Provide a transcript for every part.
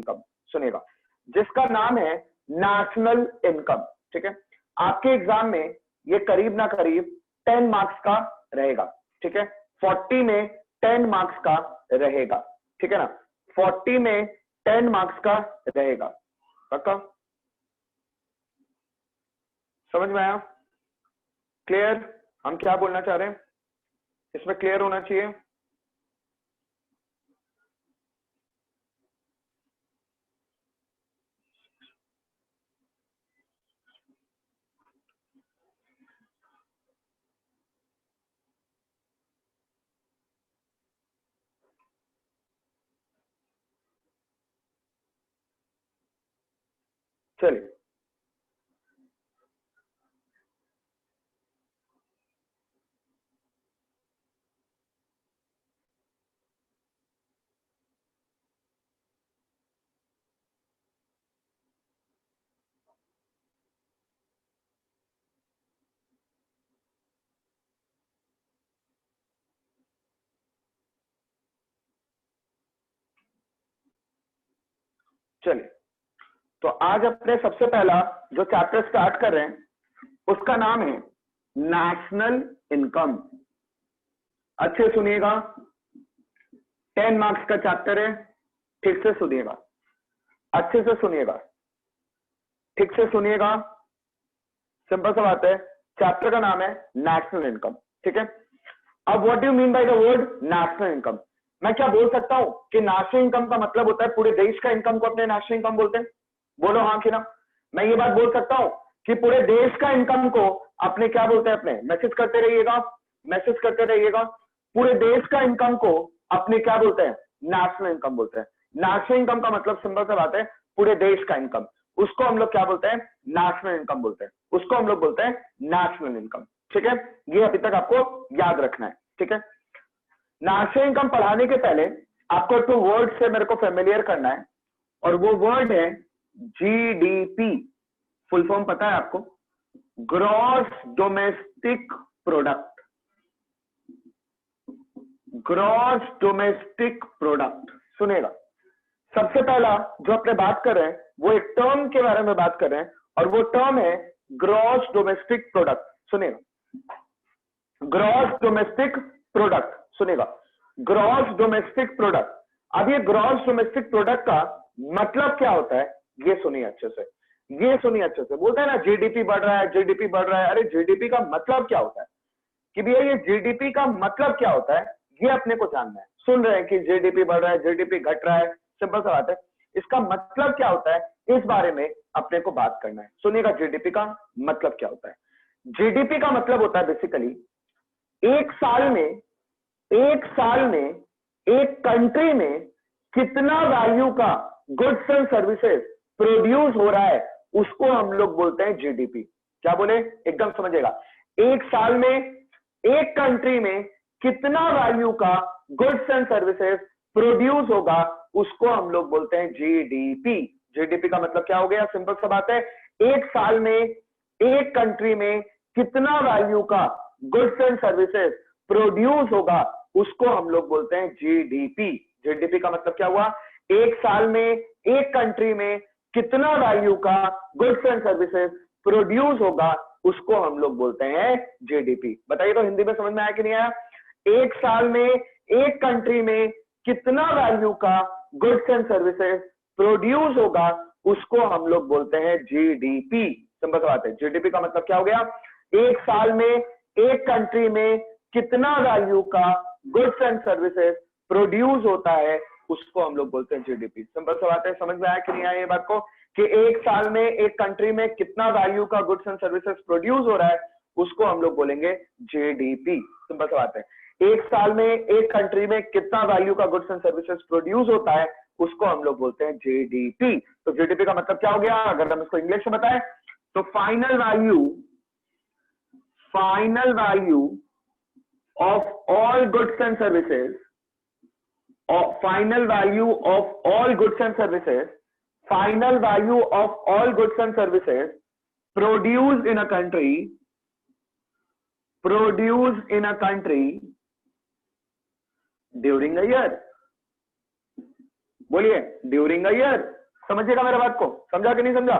Income. सुनिएगा, जिसका नाम है नेशनल इनकम। ठीक है, आपके एग्जाम में ये करीब ना करीब 10 मार्क्स का रहेगा। ठीक है, 40 में 10 मार्क्स का रहेगा। ठीक है ना, 40 में 10 मार्क्स का रहेगा। पक्का? समझ में आया? क्लियर? हम क्या बोलना चाह रहे हैं, इसमें क्लियर होना चाहिए। चलिए, चलिए, तो आज अपने सबसे पहला जो चैप्टर स्टार्ट कर रहे हैं उसका नाम है नेशनल इनकम। अच्छे सुनिएगा, 10 मार्क्स का चैप्टर है। ठीक से सुनिएगा, अच्छे से सुनिएगा, ठीक से सुनिएगा। सिंपल सा बात है, चैप्टर का नाम है नेशनल इनकम। ठीक है, अब what do mean by the word national income? मैं क्या बोल सकता हूं कि नेशनल इनकम का मतलब होता है पूरे देश का इनकम को अपने नेशनल इनकम बोलते हैं? बोलो हाँ कि ना। मैं ये बात बोल सकता हूं कि पूरे देश का इनकम को अपने क्या बोलते हैं? अपने मैसेज करते रहिएगा, मैसेज करते रहिएगा। पूरे देश का इनकम को अपने क्या बोलते हैं? नेशनल इनकम बोलते हैं। नेशनल इनकम का मतलब सिंपल सा बात है पूरे देश का इनकम, उसको हम लोग क्या बोलते हैं? नेशनल इनकम बोलते हैं, उसको हम लोग बोलते हैं नेशनल इनकम। ठीक है, ये अभी तक आपको याद रखना है। ठीक है, नेशनल इनकम पढ़ाने के पहले आपको 2 वर्ड से मेरे को फेमिलियर करना है, और वो वर्ड है जीडीपी। फुल फॉर्म पता है आपको? Gross domestic product. Gross domestic product. सुनेगा, सबसे पहला जो अपने बात कर रहे हैं वो एक टर्म के बारे में बात कर रहे हैं, और वो टर्म है ग्रॉस डोमेस्टिक प्रोडक्ट। सुनेगा, ग्रॉस डोमेस्टिक प्रोडक्ट। सुनेगा, ग्रॉस डोमेस्टिक प्रोडक्ट। अब ये ग्रॉस डोमेस्टिक प्रोडक्ट का मतलब क्या होता है ये सुनिए अच्छे से, ये सुनिए अच्छे से। बोलते हैं ना जीडीपी बढ़ रहा है, जीडीपी बढ़ रहा है। अरे जीडीपी का मतलब क्या होता है कि भैया ये जीडीपी का मतलब क्या होता है ये अपने को जानना है। सुन रहे हैं कि जीडीपी बढ़ रहा है, जीडीपी घट रहा है, सिंपल सा बात है। इसका मतलब क्या होता है इस बारे में अपने को बात करना है। सुनिएगा, जीडीपी का मतलब क्या होता है। जीडीपी का मतलब होता है बेसिकली एक साल में, एक साल में एक कंट्री में कितना वैल्यू का गुड्स एंड सर्विसेज प्रोड्यूस हो रहा है उसको हम लोग बोलते हैं जीडीपी। क्या बोले? एकदम समझेगा, एक साल में एक कंट्री में कितना वैल्यू का गुड्स एंड सर्विसेज प्रोड्यूस होगा उसको हम लोग बोलते हैं जीडीपी। जीडीपी का मतलब क्या हो गया? सिंपल सा बात है, एक साल में एक कंट्री में कितना वैल्यू का गुड्स एंड सर्विसेज प्रोड्यूस होगा उसको हम लोग बोलते हैं जीडीपी। जीडीपी का मतलब क्या हुआ? एक साल में एक कंट्री में कितना वैल्यू का गुड्स एंड सर्विसेज प्रोड्यूस होगा उसको हम लोग बोलते हैं जीडीपी। बताइए तो हिंदी में समझ में आया कि नहीं आया? एक साल में एक कंट्री में कितना वैल्यू का गुड्स एंड सर्विसेज प्रोड्यूस होगा उसको हम लोग बोलते हैं जीडीपी। सिंपल सी बात है, जीडीपी का मतलब क्या हो गया? एक साल में एक कंट्री में कितना वैल्यू का गुड्स एंड सर्विसेज प्रोड्यूस होता है उसको हम लोग बोलते हैं जीडीपी। सिंपल सी बात है, समझ में आया कि नहीं आया ये बात को कि एक साल में एक कंट्री में कितना वैल्यू का गुड्स एंड सर्विसेज प्रोड्यूस हो रहा है उसको हम लोग बोलेंगे जीडीपी। सिंपल सी बात है, एक साल में एक कंट्री में कितना वैल्यू का गुड्स एंड सर्विसेज प्रोड्यूस होता है उसको हम लोग बोलते हैं जीडीपी। तो जीडीपी का मतलब क्या हो गया अगर हम इसको इंग्लिश में बताएं तो final value of all goods and services, or final value of all goods and services, final value of all goods and services produced in a country during a year, बोलिए ड्यूरिंग अ ईयर। समझिएगा मेरे बात को, समझा कि नहीं समझा?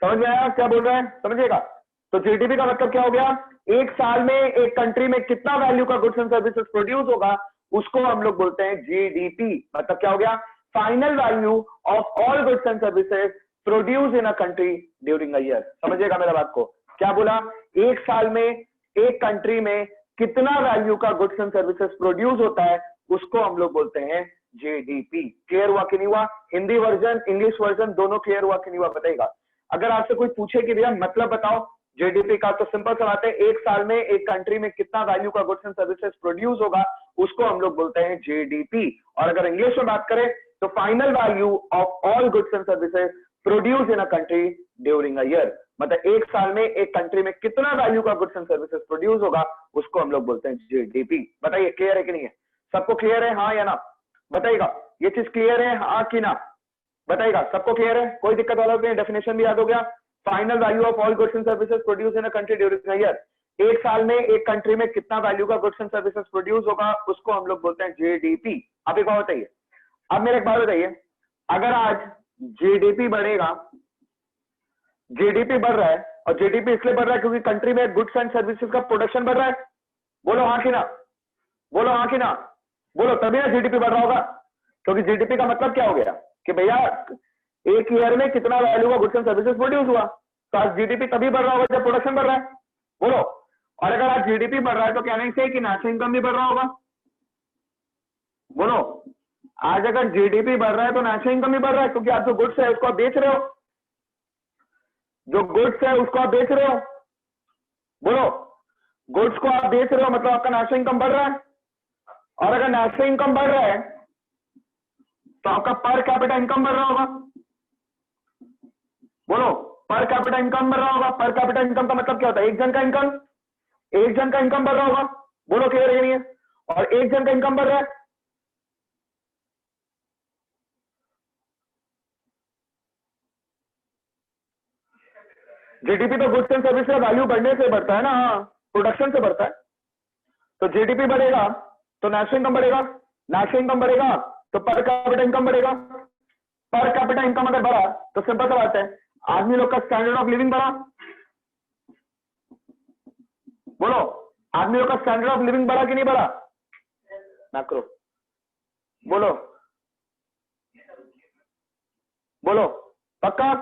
समझ में आया क्या बोल रहे हैं? समझिएगा। तो जीडीपी का मतलब क्या हो गया? एक साल में एक कंट्री में कितना वैल्यू का गुड्स एंड सर्विसेज प्रोड्यूस होगा, उसको हम लोग बोलते हैं जीडीपी। मतलब क्या हो गया? Final value of all goods and services produce in a country during a year. समझिएगा मेरा बात को। क्या बोला? एक साल में एक कंट्री में कितना वैल्यू का गुड्स एंड सर्विसेज प्रोड्यूस होता है, उसको हम लोग बोलते हैं जीडीपी। क्लियर हुआ कि नहीं हुआ? हिंदी वर्जन इंग्लिश वर्जन दोनों क्लियर हुआ कि नहीं हुआ बताइएगा। अगर आपसे कोई पूछे कि भैया मतलब बताओ जीडीपी का, तो सिंपल सा बात है, एक साल में एक कंट्री में कितना वैल्यू का गुड्स एंड सर्विसेज प्रोड्यूस होगा, उसको हम लोग बोलते हैं जीडीपी। और अगर इंग्लिश में बात करें तो final value of all goods and services produce in a country during a year. मतलब एक साल में एक कंट्री में कितना वैल्यू का गुड्स एंड सर्विसेज प्रोड्यूस होगा, उसको हम लोग बोलते हैं जीडीपी। बताइए क्लियर है कि नहीं है? सबको क्लियर है, हाँ या ना? बताइएगा ये चीज क्लियर है, हाँ कि ना? बताइएगा सबको क्लियर है? कोई दिक्कत वाला नहीं? डेफिनेशन भी याद हो गया? Final value of all goods and services produce in a country during a year. एक साल में एक कंट्री में कितना वैल्यू का गुड्स एंड सर्विसेज प्रोड्यूस होगा, उसको हम लोग बोलते हैं जीडीपी। अब एक बात बताइए, अब मेरे एक बात बताइए, अगर आज जीडीपी बढ़ेगा, जीडीपी बढ़ रहा है, और जीडीपी इसलिए बढ़ रहा है क्योंकि कंट्री में गुड्स एंड सर्विसेज का प्रोडक्शन बढ़ रहा है, बोलो हाँ कि ना? बोलो हाँ कि ना? बोलो, तभी ना जीडीपी बढ़ रहा होगा। क्योंकि जीडीपी का मतलब क्या हो गया कि भैया एक ईयर में कितना वैल्यू का गुड्स एंड सर्विसेज प्रोड्यूस हुआ, तो आज जीडीपी तभी बढ़ रहा होगा जब प्रोडक्शन बढ़ रहा है। बोलो, और अगर आज जीडीपी बढ़ रहा है तो कहने से कि नेशनल इनकम भी बढ़ रहा होगा। बोलो, आज अगर जीडीपी बढ़ रहा है तो नेशनल इनकम भी बढ़ रहा है, क्योंकि आप जो गुड्स है उसको आप बेच रहे हो, जो गुड्स है उसको आप बेच रहे हो। बोलो, गुड्स को आप बेच रहे हो मतलब आपका नेशनल इनकम बढ़ रहा है, और अगर नेशनल इनकम बढ़ रहा है तो आपका पर कैपिटा इनकम बढ़ रहा होगा। बोलो, पर कैपिटा इनकम बढ़ रहा होगा। पर कैपिटा इनकम का मतलब क्या होता है? एक जन का इनकम, एक जन का इनकम बढ़ रहा होगा। बोलो क्लियर है नहीं है? और एक जन का इनकम बढ़ रहा है, जीडीपी तो गुड्स एंड सर्विस का वैल्यू बढ़ने से बढ़ता है ना, प्रोडक्शन से बढ़ता है। तो जीडीपी बढ़ेगा तो नेशनल इनकम बढ़ेगा, नेशनल इनकम बढ़ेगा तो पर कैपिटा इनकम बढ़ेगा। पर कैपिटा इनकम अगर बढ़ा तो सिंपल सा बात है, आदमी लोग का स्टैंडर्ड ऑफ लिविंग बढ़ा। बोलो, आदमी लोग का स्टैंडर्ड ऑफ लिविंग बढ़ा कि नहीं बढ़ा? मैक्रो बोलो, बोलो पक्का?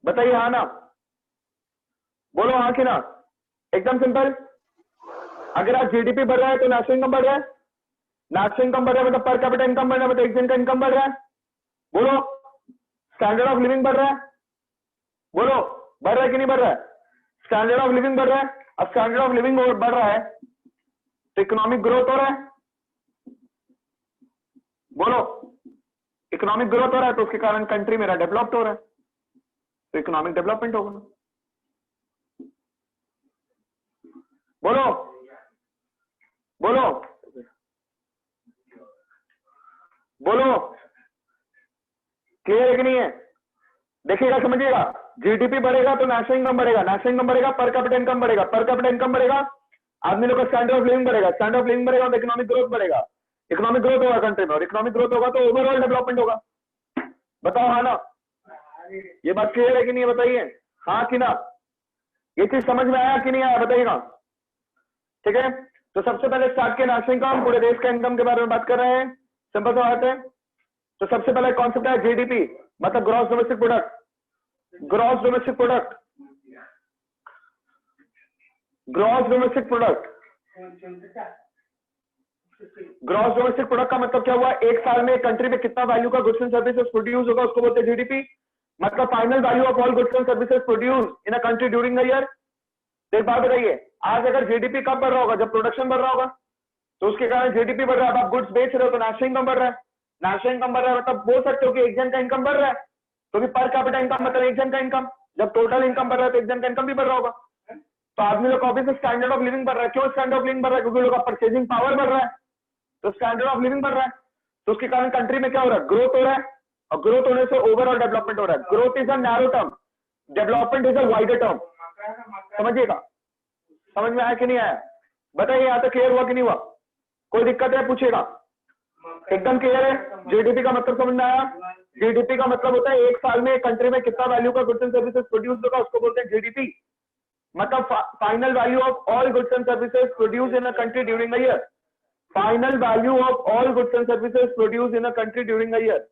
बताइए हाँ ना? बोलो हाँ कि ना? एकदम सिंपल। अगर आज जीडीपी बढ़ रहा है तो नेशनल इनकम बढ़ रहा है, नेशनल इनकम बढ़ रहा है मतलब पर कैपिटा इनकम बढ़ रहा है, मतलब एक जन का इनकम बढ़ रहा है। बोलो, स्टैंडर्ड ऑफ लिविंग बढ़ रहा है। बोलो, बढ़ रहा है कि नहीं बढ़ रहा है? स्टैंडर्ड ऑफ लिविंग बढ़ रहा है। अब स्टैंडर्ड ऑफ लिविंग बढ़ रहा है तो इकोनॉमिक ग्रोथ हो रहा है। बोलो, इकोनॉमिक ग्रोथ हो रहा है तो उसके कारण कंट्री मेरा डेवलप्ड हो रहा है, तो इकोनॉमिक डेवलपमेंट होगा। बोलो, बोलो, बोलो, क्लियर है कि नहीं है? देखिएगा, समझिएगा, जीडीपी बढ़ेगा तो नेशनल इनकम बढ़ेगा, नेशनल इनकम बढ़ेगा पर कैपिटा इनकम बढ़ेगा, पर कैपिटा इनकम बढ़ेगा, आदमी लोग का स्टैंडर्ड ऑफ लिविंग बढ़ेगा, स्टैंडर्ड ऑफ लिविंग बढ़ेगा तो इकोनॉमिक ग्रोथ बढ़ेगा, इकोनॉमिक ग्रोथ होगा कंट्री में, और इकोनॉमिक ग्रोथ होगा तो ओवरऑल डेवलपमेंट होगा। बताओ हाँ ना? ये बात क्लियर है कि नहीं है? बताइए हाँ कि ना? ये चीज समझ में आया कि नहीं आया? बताइएगा। ठीक है, तो सबसे पहले स्टार्ट किया नेशनल इनकम, पूरे देश के इनकम के बारे में बात कर रहे हैं, सिंपल सा बात है। तो सबसे पहले कॉन्सेप्ट है जीडीपी, मतलब gross domestic product. Gross domestic product, gross domestic product, gross domestic product का मतलब क्या हुआ? एक साल में कंट्री में कितना वैल्यू का गुड्स एंड सर्विसेज प्रोड्यूस होगा, उसको बोलते हैं जीडीपी। मतलब final value of all goods and services produce in a country during the year. एक बात बताइए, आज अगर जीडीपी कब बढ़ रहा होगा? जब प्रोडक्शन बढ़ रहा होगा, तो उसके कारण जीडीपी बढ़ रहा है। अब आप गुड्स बेच रहे हो तो नेशनल इनकम बढ़ रहा है, नेशनल इनकम बढ़ रहा है मतलब बोल सकते हो कि एक जन का इनकम बढ़ रहा है, क्योंकि पर कैपिटा इनकम मतलब एक जन का इनकम, जब टोटल इनकम बढ़ रहा है तो एक जन का इनकम भी बढ़ रहा होगा। तो आदमी लोग ऑब्वियसली स्टैंडर्ड ऑफ लिविंग बढ़ रहा है। क्यों स्टैंडर्ड ऑफ लिविंग बढ़ रहा है? क्योंकि लोग का परचेजिंग पावर बढ़ रहा है, तो स्टैंडर्ड ऑफ लिविंग बढ़ रहा है, तो उसके कारण कंट्री में क्या हो रहा है? ग्रोथ हो रहा है, और ग्रोथ होने से ओवरऑल डेवलपमेंट हो रहा है। Growth is a narrow term, development is a wider term. समझिएगा, समझ में आया कि नहीं आया? बताइए, यहाँ तक क्लियर हुआ कि नहीं हुआ? कोई दिक्कत है पूछिएगा। एकदम क्लियर है? जीडीपी का मतलब समझ में आया? जीडीपी का मतलब होता है एक साल में एक कंट्री में कितना वैल्यू का गुड्स एंड सर्विसेज प्रोड्यूस होगा, उसको बोलते हैं जीडीपी। मतलब final value of all goods and services produce in a country during a year. Final value of all goods and services produce in a country during a year,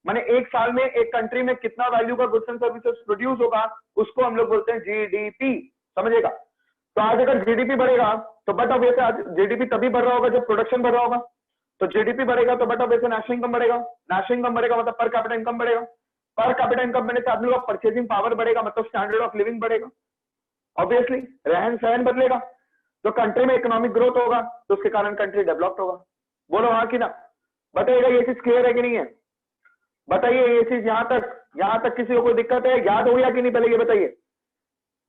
माने एक साल में एक कंट्री में कितना वैल्यू का goods and services produce होगा, उसको हम लोग बोलते हैं जीडीपी। समझेगा? तो आज अगर जीडीपी बढ़ेगा तो बट ऑब्वियसली आज जीडीपी तभी बढ़ रहा होगा जब प्रोडक्शन बढ़ रहा होगा। तो जीडीपी बढ़ेगा तो बट ऑब्वियसली नेशनल इनकम बढ़ेगा। नेशनल इनकम बढ़ेगा मतलब पर कैपिटा इनकम बढ़ेगा। पर कैपिटा इनकम बढ़ने से आदमी का परचेजिंग पावर बढ़ेगा, मतलब स्टैंडर्ड ऑफ लिविंग बढ़ेगा। ऑब्वियसली रहन सहन बदलेगा, तो कंट्री में इकोनॉमिक ग्रोथ होगा, तो उसके कारण कंट्री डेवलप्ड होगा। बोलो हाँ कि ना? बताइएगा ये चीज क्लियर है कि नहीं है? बताइए ये चीज यहां तक किसी को कोई दिक्कत है? याद हो गया कि नहीं? पहले ये बताइए।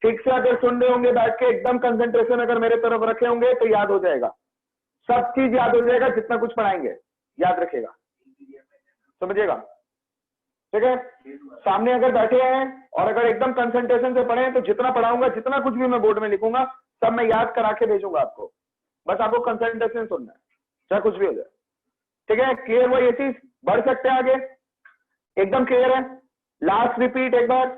ठीक से अगर सुन रहे होंगे बैठ के, एकदम कंसंट्रेशन अगर मेरे तरफ रखे होंगे तो याद हो जाएगा, सब चीज याद हो जाएगा, जितना कुछ पढ़ाएंगे याद रखेगा। समझिएगा? ठीक है? सामने अगर बैठे हैं और अगर एकदम कंसंट्रेशन से पढ़े तो जितना पढ़ाऊंगा, जितना कुछ भी मैं बोर्ड में लिखूंगा, सब मैं याद करा के भेजूंगा आपको। बस आपको कंसंट्रेशन सुनना है, चाहे कुछ भी हो जाए। ठीक है? क्लियर हुआ ये चीज? बढ़ सकते हैं आगे? एकदम क्लियर है? लास्ट रिपीट एक बार।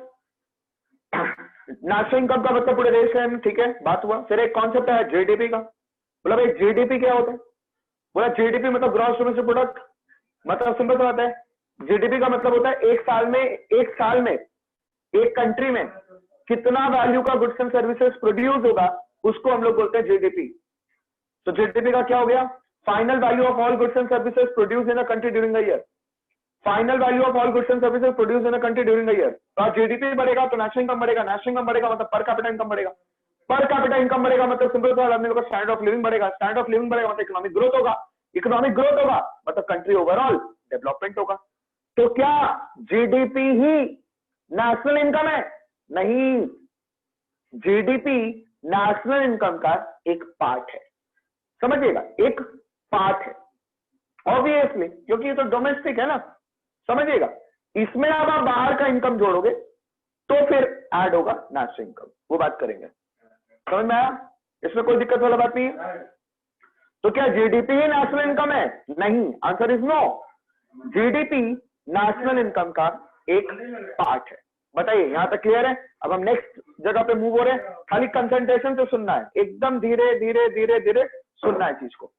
नेशनल इनकम का मतलब पूरे देश का, ठीक है, बात हुआ। फिर एक कॉन्सेप्ट है जीडीपी का। बोला भाई जीडीपी क्या होता है? बोला जीडीपी मतलब ग्रॉस डोमेस्टिक प्रोडक्ट। मतलब सिंपल सा बात है, जीडीपी का मतलब होता है एक साल में एक कंट्री में कितना वैल्यू का गुड्स एंड सर्विसेज प्रोड्यूस होगा, उसको हम लोग बोलते हैं जीडीपी। तो जीडीपी का क्या हो गया? Final value of all goods and services produce in a country during a year. Final value of all goods and services produce in a country during a year. तो जीडीपी बढ़ेगा तो national income बढ़ेगा, national income बढ़ेगा मतलब per capita income बढ़ेगा, per capita income बढ़ेगा मतलब simple सा आदमी का स्टैंडर्ड ऑफ लिविंग बढ़ेगा, स्टैंडर्ड ऑफ लिविंग बढ़ेगा मतलब इकोनॉमिक ग्रोथ होगा, इकोनॉमिक ग्रोथ होगा मतलब कंट्री ओवरऑल डेवलपमेंट होगा। तो क्या जीडीपी ही नेशनल इनकम है? नहीं, जीडीपी नेशनल इनकम का एक पार्ट है। समझिएगा? एक पार्ट है ऑब्वियसली, क्योंकि ये तो डोमेस्टिक है ना। समझिएगा? इसमें अब आप बाहर का इनकम जोड़ोगे तो फिर ऐड होगा नेशनल इनकम, वो बात करेंगे। समझ में आया? इसमें कोई दिक्कत वाला बात नहीं है। तो क्या जीडीपी ही नेशनल इनकम है? नहीं, answer is no. GDP national income का एक पार्ट है। बताइए यहां तक क्लियर है? अब हम नेक्स्ट जगह पे मूव हो रहे हैं। खाली कंसंट्रेशन से सुनना है, एकदम धीरे धीरे धीरे धीरे सुनना है चीज को।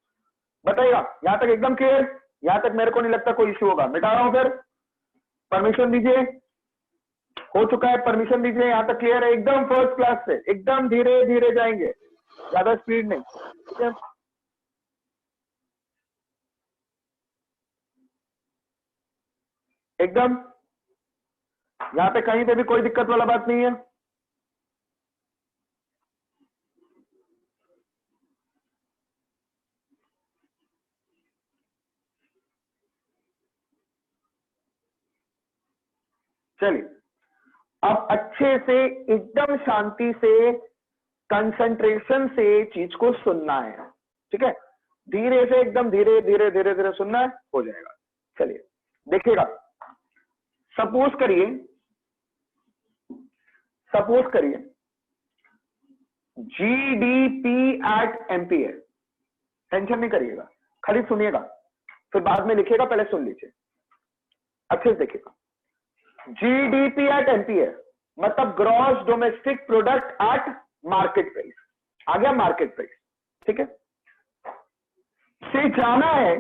बताइएगा यहां तक एकदम क्लियर? यहां तक मेरे को नहीं लगता कोई इश्यू होगा। मिटा रहा हूं फिर, परमिशन दीजिए। हो चुका है, परमिशन दीजिए। यहां तक क्लियर है? एकदम फर्स्ट क्लास से एकदम धीरे धीरे जाएंगे, ज्यादा स्पीड नहीं। ठीक है? एकदम यहां पे कहीं पे भी कोई दिक्कत वाला बात नहीं है। चलिए अब अच्छे से एकदम शांति से कंसंट्रेशन से चीज को सुनना है। ठीक है? धीरे से एकदम धीरे धीरे धीरे धीरे सुनना है, हो जाएगा। चलिए देखिएगा, सपोज करिए जीडीपी एट एमपी है। टेंशन नहीं करिएगा, खाली सुनिएगा, फिर बाद में लिखिएगा, पहले सुन लीजिए अच्छे से। देखिएगा, जीडीपी एट एमपी है मतलब gross domestic product at market price. आ गया मार्केट प्राइस। ठीक है? से जाना है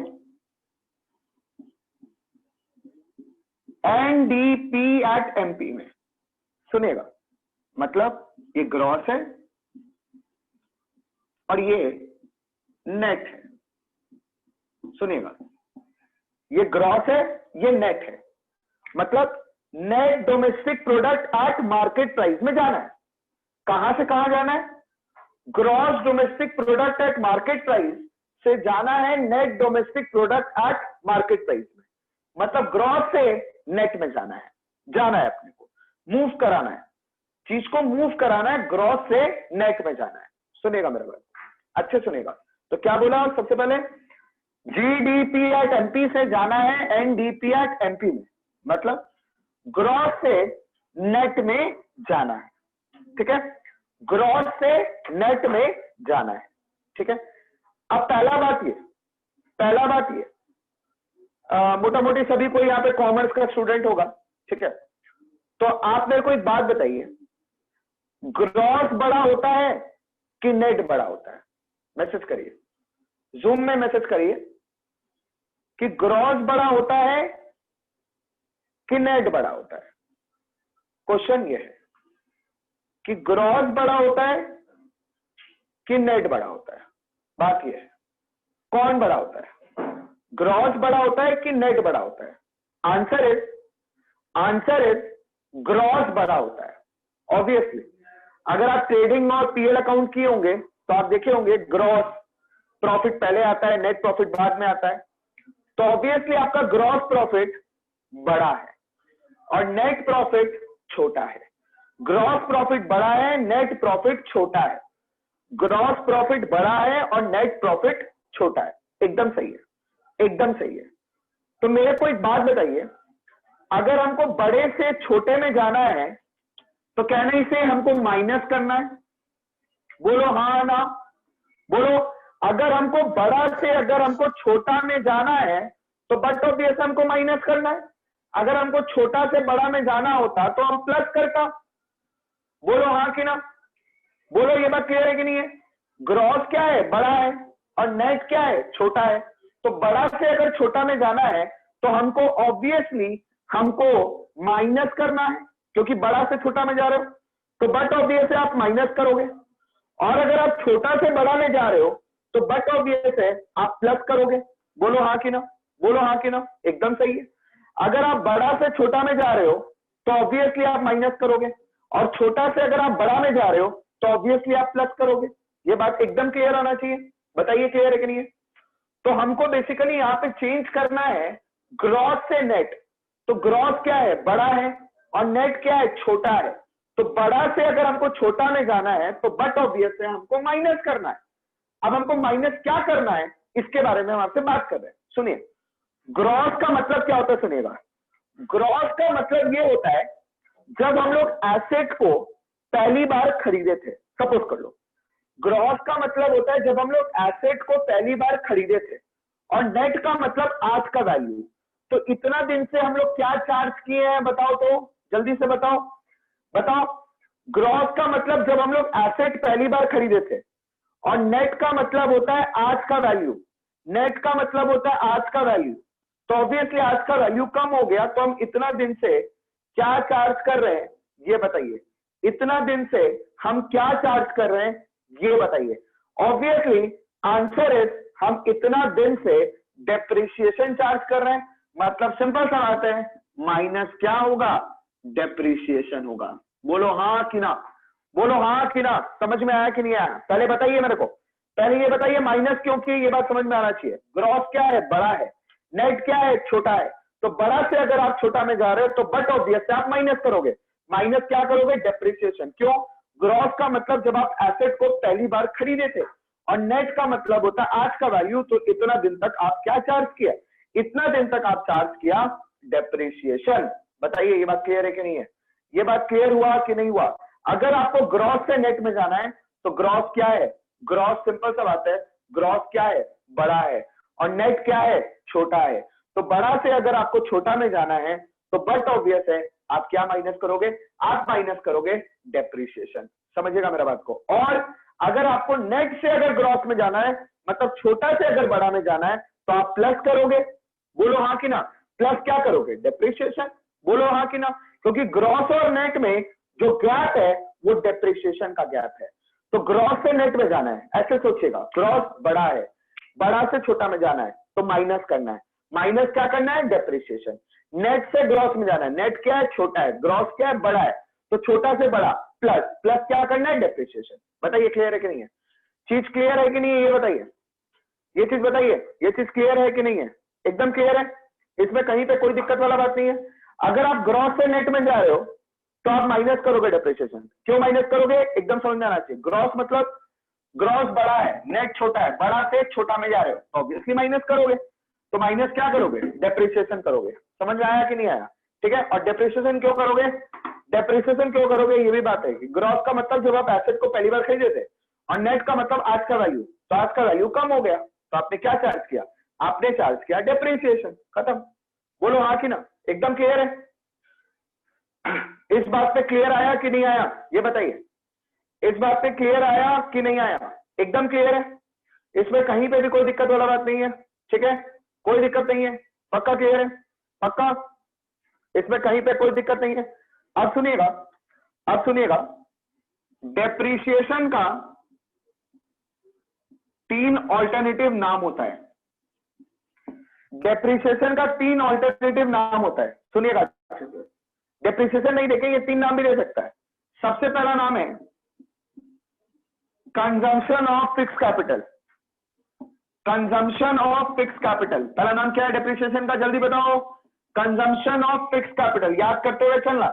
एनडीपी एट एमपी में। सुनिएगा, मतलब ये ग्रॉस है और ये नेट है। सुनिएगा, ये ग्रॉस है, ये नेट है, मतलब net domestic product at market price में जाना है। कहां से कहां जाना है? Gross domestic product at market price से जाना है net domestic product at market price में, मतलब ग्रॉस से नेट में जाना है अपने को, मूव कराना है, चीज को मूव कराना है, ग्रॉस से नेट में जाना है। सुनिएगा मेरे बात, अच्छे सुनिएगा। तो क्या बोला सबसे पहले? जीडीपी एट एमपी से जाना है एनडीपी एट एमपी में, मतलब ग्रॉस से नेट में जाना है। ठीक है? ग्रॉस से नेट में जाना है। ठीक है? अब पहला बात ये मोटा मोटी सभी कोई यहाँ पे कॉमर्स का स्टूडेंट होगा, ठीक है। तो आप मेरे को एक बात बताइए, ग्रॉस बड़ा होता है कि नेट बड़ा होता है? मैसेज करिए, जूम में मैसेज करिए कि ग्रॉस बड़ा होता है कि नेट बड़ा होता है। क्वेश्चन ये है कि ग्रॉस बड़ा होता है कि नेट बड़ा होता है। बात ये है, कौन बड़ा होता है? ग्रॉस बड़ा होता है कि नेट बड़ा होता है? आंसर इज ग्रॉस बड़ा होता है। ऑब्वियसली अगर आप ट्रेडिंग और पीएल अकाउंट किए होंगे तो आप देखे होंगे ग्रॉस प्रॉफिट पहले आता है, नेट प्रॉफिट बाद में आता है। तो ऑब्वियसली आपका ग्रॉस प्रॉफिट बड़ा है और नेट प्रॉफिट छोटा है। ग्रॉस प्रॉफिट बड़ा है, नेट प्रॉफिट छोटा है। ग्रॉस प्रॉफिट बड़ा है और नेट प्रॉफिट छोटा है। एकदम सही है, एकदम सही है। तो मेरे को एक बात बताइए, अगर हमको बड़े से छोटे में जाना है तो क्या नहीं से हमको माइनस करना है? बोलो हाँ ना, बोलो। अगर हमको बड़ा से अगर हमको छोटा में जाना है तो बट ऑब्वियस हमको माइनस करना है। अगर हमको छोटा से बड़ा में जाना होता तो हम प्लस करता। बोलो हाँ कि ना, बोलो। ये बात क्लियर है कि नहीं है? ग्रॉस क्या है? बड़ा है और नेट क्या है? छोटा है। तो बड़ा से अगर छोटा में जाना है तो हमको ऑब्वियसली हमको माइनस करना है, क्योंकि बड़ा से छोटा में जा रहे हो तो बट ऑब्वियस है आप माइनस करोगे। और अगर आप छोटा से बड़ा में जा रहे हो तो बट ऑब्वियस है आप प्लस करोगे। बोलो हाँ कि ना, बोलो हाँ कि ना। एकदम सही है। अगर आप बड़ा से छोटा में जा रहे हो तो ऑब्वियसली आप माइनस करोगे, और छोटा से अगर आप बड़ा में जा रहे हो तो ऑब्वियसली आप प्लस करोगे। ये बात एकदम क्लियर आना चाहिए। बताइए क्लियर है कि नहीं है? तो हमको बेसिकली यहाँ पे चेंज करना है ग्रॉस से नेट। तो ग्रॉस क्या है? बड़ा है और नेट क्या है? छोटा है। तो बड़ा से अगर हमको छोटा में जाना है तो बट ऑब्वियस है हमको माइनस करना है। अब हमको माइनस क्या करना है इसके बारे में हम आपसे बात कर रहे हैं। सुनिए, ग्रॉस का मतलब क्या होता है? सुनिएगा, ग्रॉस का मतलब ये होता है जब हम लोग एसेट को पहली बार खरीदे थे। सपोज कर लो, ग्रॉस का मतलब होता है जब हम लोग एसेट को पहली बार खरीदे थे, और नेट का मतलब आज का वैल्यू। तो इतना दिन से हम लोग क्या चार्ज किए हैं बताओ, तो जल्दी से बताओ, बताओ। ग्रॉस का मतलब जब हम लोग एसेट पहली बार खरीदे थे, और नेट का मतलब होता है आज का वैल्यू। नेट का मतलब होता है आज का वैल्यू। तो ऑब्वियसली आज का वैल्यू कम हो गया, तो हम इतना दिन से क्या चार्ज कर रहे हैं ये बताइए। इतना दिन से हम क्या चार्ज कर रहे हैं ये बताइए। ऑब्वियसली आंसर इज हम इतना दिन से डेप्रिसिएशन चार्ज कर रहे हैं। मतलब सिंपल सा बात है, माइनस क्या होगा? डेप्रिसिएशन होगा। बोलो हाँ कि ना, बोलो हाँ कि ना। समझ में आया कि नहीं आया? पहले बताइए मेरे को, पहले ये बताइए माइनस क्यों किए, ये बात समझ में आना चाहिए। ग्रॉस क्या है? बड़ा है। नेट क्या है? छोटा है। तो बड़ा से अगर आप छोटा में जा रहे हो तो बट ऑब्वियस आप माइनस करोगे। माइनस क्या करोगे? डेप्रिसिएशन। क्यों? ग्रॉस का मतलब जब आप एसेट को पहली बार खरीदे थे, और नेट का मतलब होता है आज का वैल्यू। तो इतना दिन तक आप क्या चार्ज किया? इतना दिन तक आप चार्ज किया डेप्रिसिएशन। बताइए ये बात क्लियर है कि नहीं है? ये बात क्लियर हुआ कि नहीं हुआ? अगर आपको ग्रॉस से नेट में जाना है तो ग्रॉस क्या है? ग्रॉस सिंपल सा बात है, ग्रॉस क्या है? बड़ा है। और नेट क्या है? छोटा है। तो बड़ा से अगर आपको छोटा में जाना है तो बट ऑब्वियस है आप क्या माइनस करोगे? आप माइनस करोगे डेप्रिसिएशन। समझिएगा मेरा बात को। और अगर आपको नेट से अगर ग्रॉस में जाना है, मतलब छोटा से अगर बड़ा में जाना है, तो आप प्लस करोगे। बोलो हाँ कि ना। प्लस क्या करोगे? डेप्रिसिएशन। बोलो हाँ कि ना। क्योंकि ग्रॉस और नेट में जो गैप है वो डेप्रिसिएशन का गैप है। तो ग्रॉस से नेट में जाना है, ऐसे सोचिएगा। ग्रॉस बड़ा है, बड़ा से छोटा में जाना है तो माइनस करना है। माइनस क्या करना है? डेप्रिसिएशन। नेट से ग्रॉस में जाना है, नेट क्या है? छोटा है। ग्रॉस क्या है? बड़ा है। तो छोटा से बड़ा प्लस, प्लस क्या करना है? डेप्रिसिएशन। बताइए क्लियर है कि नहीं है? चीज क्लियर है कि नहीं है? ये बताइए, ये चीज बताइए, ये चीज क्लियर है कि नहीं है? एकदम क्लियर है, इसमें कहीं पे कोई दिक्कत वाला बात नहीं है। अगर आप ग्रॉस से नेट में जा रहे हो तो आप माइनस करोगे डेप्रिसिएशन। क्यों माइनस करोगे? एकदम समझ में आना चाहिए। ग्रॉस मतलब ग्रॉस बड़ा है, नेट छोटा है। बड़ा से छोटा में जा रहे हो तो ऑब्वियसली माइनस करोगे। तो माइनस क्या करोगे? डेप्रिसिएशन करोगे। समझ में आया कि नहीं आया? ठीक है। और डेप्रिसिएशन क्यों करोगे? डेप्रिसिएशन क्यों करोगे ये भी बात है कि ग्रॉस का मतलब जब आप एसेट को पहली बार खरीदे थे, और नेट का मतलब आज का वैल्यू। तो आज का वैल्यू कम हो गया तो आपने क्या चार्ज किया? आपने चार्ज किया डेप्रिसिएशन, खत्म। बोलो हाँ कि ना, एकदम क्लियर है? इस बात पे क्लियर आया कि नहीं आया, ये बताइए। इस बात पे क्लियर आया कि नहीं आया? एकदम क्लियर है, इसमें कहीं पे भी कोई दिक्कत वाला बात नहीं है, ठीक है? कोई दिक्कत नहीं है, पक्का क्लियर है? पक्का, इसमें कहीं पे कोई दिक्कत नहीं है। अब सुनिएगा, अब सुनिएगा, डेप्रिसिएशन का 3 ऑल्टरनेटिव नाम होता है। डेप्रिसिएशन का 3 ऑल्टरनेटिव नाम होता है, सुनिएगा। डेप्रिसिएशन नहीं देखें, ये 3 नाम भी दे सकता है। सबसे पहला नाम है consumption of fix capital. Consumption of fix capital, पहला नाम क्या है डेप्रिसिएशन का, जल्दी बताओ। कंजम्पशन ऑफ फिक्स कैपिटल, याद करते हुए चलना।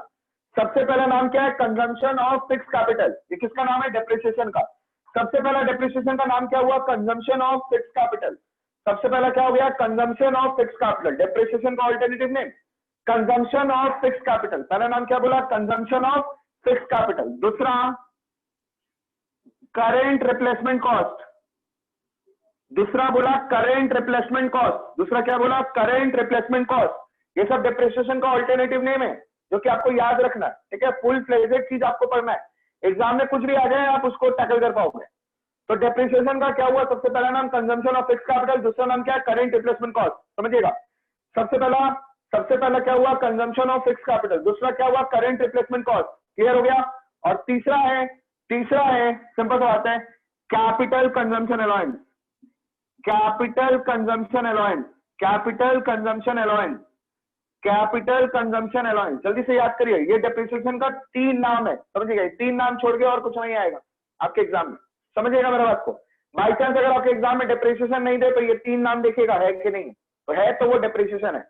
सबसे पहला नाम क्या है? Consumption of fix capital. ये किसका नाम है? डेप्रिसिएशन का। सबसे पहला डेप्रिसिएशन का नाम क्या हुआ? Consumption of fix capital. सबसे पहला क्या हो गया? Consumption of fix capital. Depreciation का alternative name consumption of fix capital. पहला नाम क्या बोला? Consumption of fix capital. दूसरा करेंट रिप्लेसमेंट कॉस्ट। दूसरा बोला करेंट रिप्लेसमेंट कॉस्ट। दूसरा क्या बोला? Current replacement cost. ये सब डेप्रिसिएशन का ऑल्टरनेटिव नेम है जो कि आपको याद रखना है, ठीक है? फुल फ्लेजेड चीज आपको पढ़ना है, एग्जाम में कुछ भी आ जाए आप उसको टैकल कर पाओगे। तो डेप्रिसिएशन का क्या हुआ? सबसे पहला नाम कंजम्पशन ऑफ फिक्स कैपिटल, दूसरा नाम क्या है? Current replacement cost. समझिएगा, सबसे पहला क्या हुआ? Consumption of fix capital. दूसरा क्या हुआ? Current replacement cost. क्लियर हो गया? और तीसरा है सिंपल सा बात है, capital consumption allowance. Capital consumption allowance, capital consumption allowance, capital consumption allowance. जल्दी से याद करिए, ये डेप्रिसिएशन का 3 नाम है, समझिएगा? 3 नाम छोड़ के और कुछ नहीं आएगा आपके एग्जाम में, समझिएगा मेरा बात को। बाई चांस अगर आपके एग्जाम में डेप्रिसिएशन नहीं दे तो ये 3 नाम देखेगा है कि नहीं, तो है तो वो डेप्रिसिएशन है।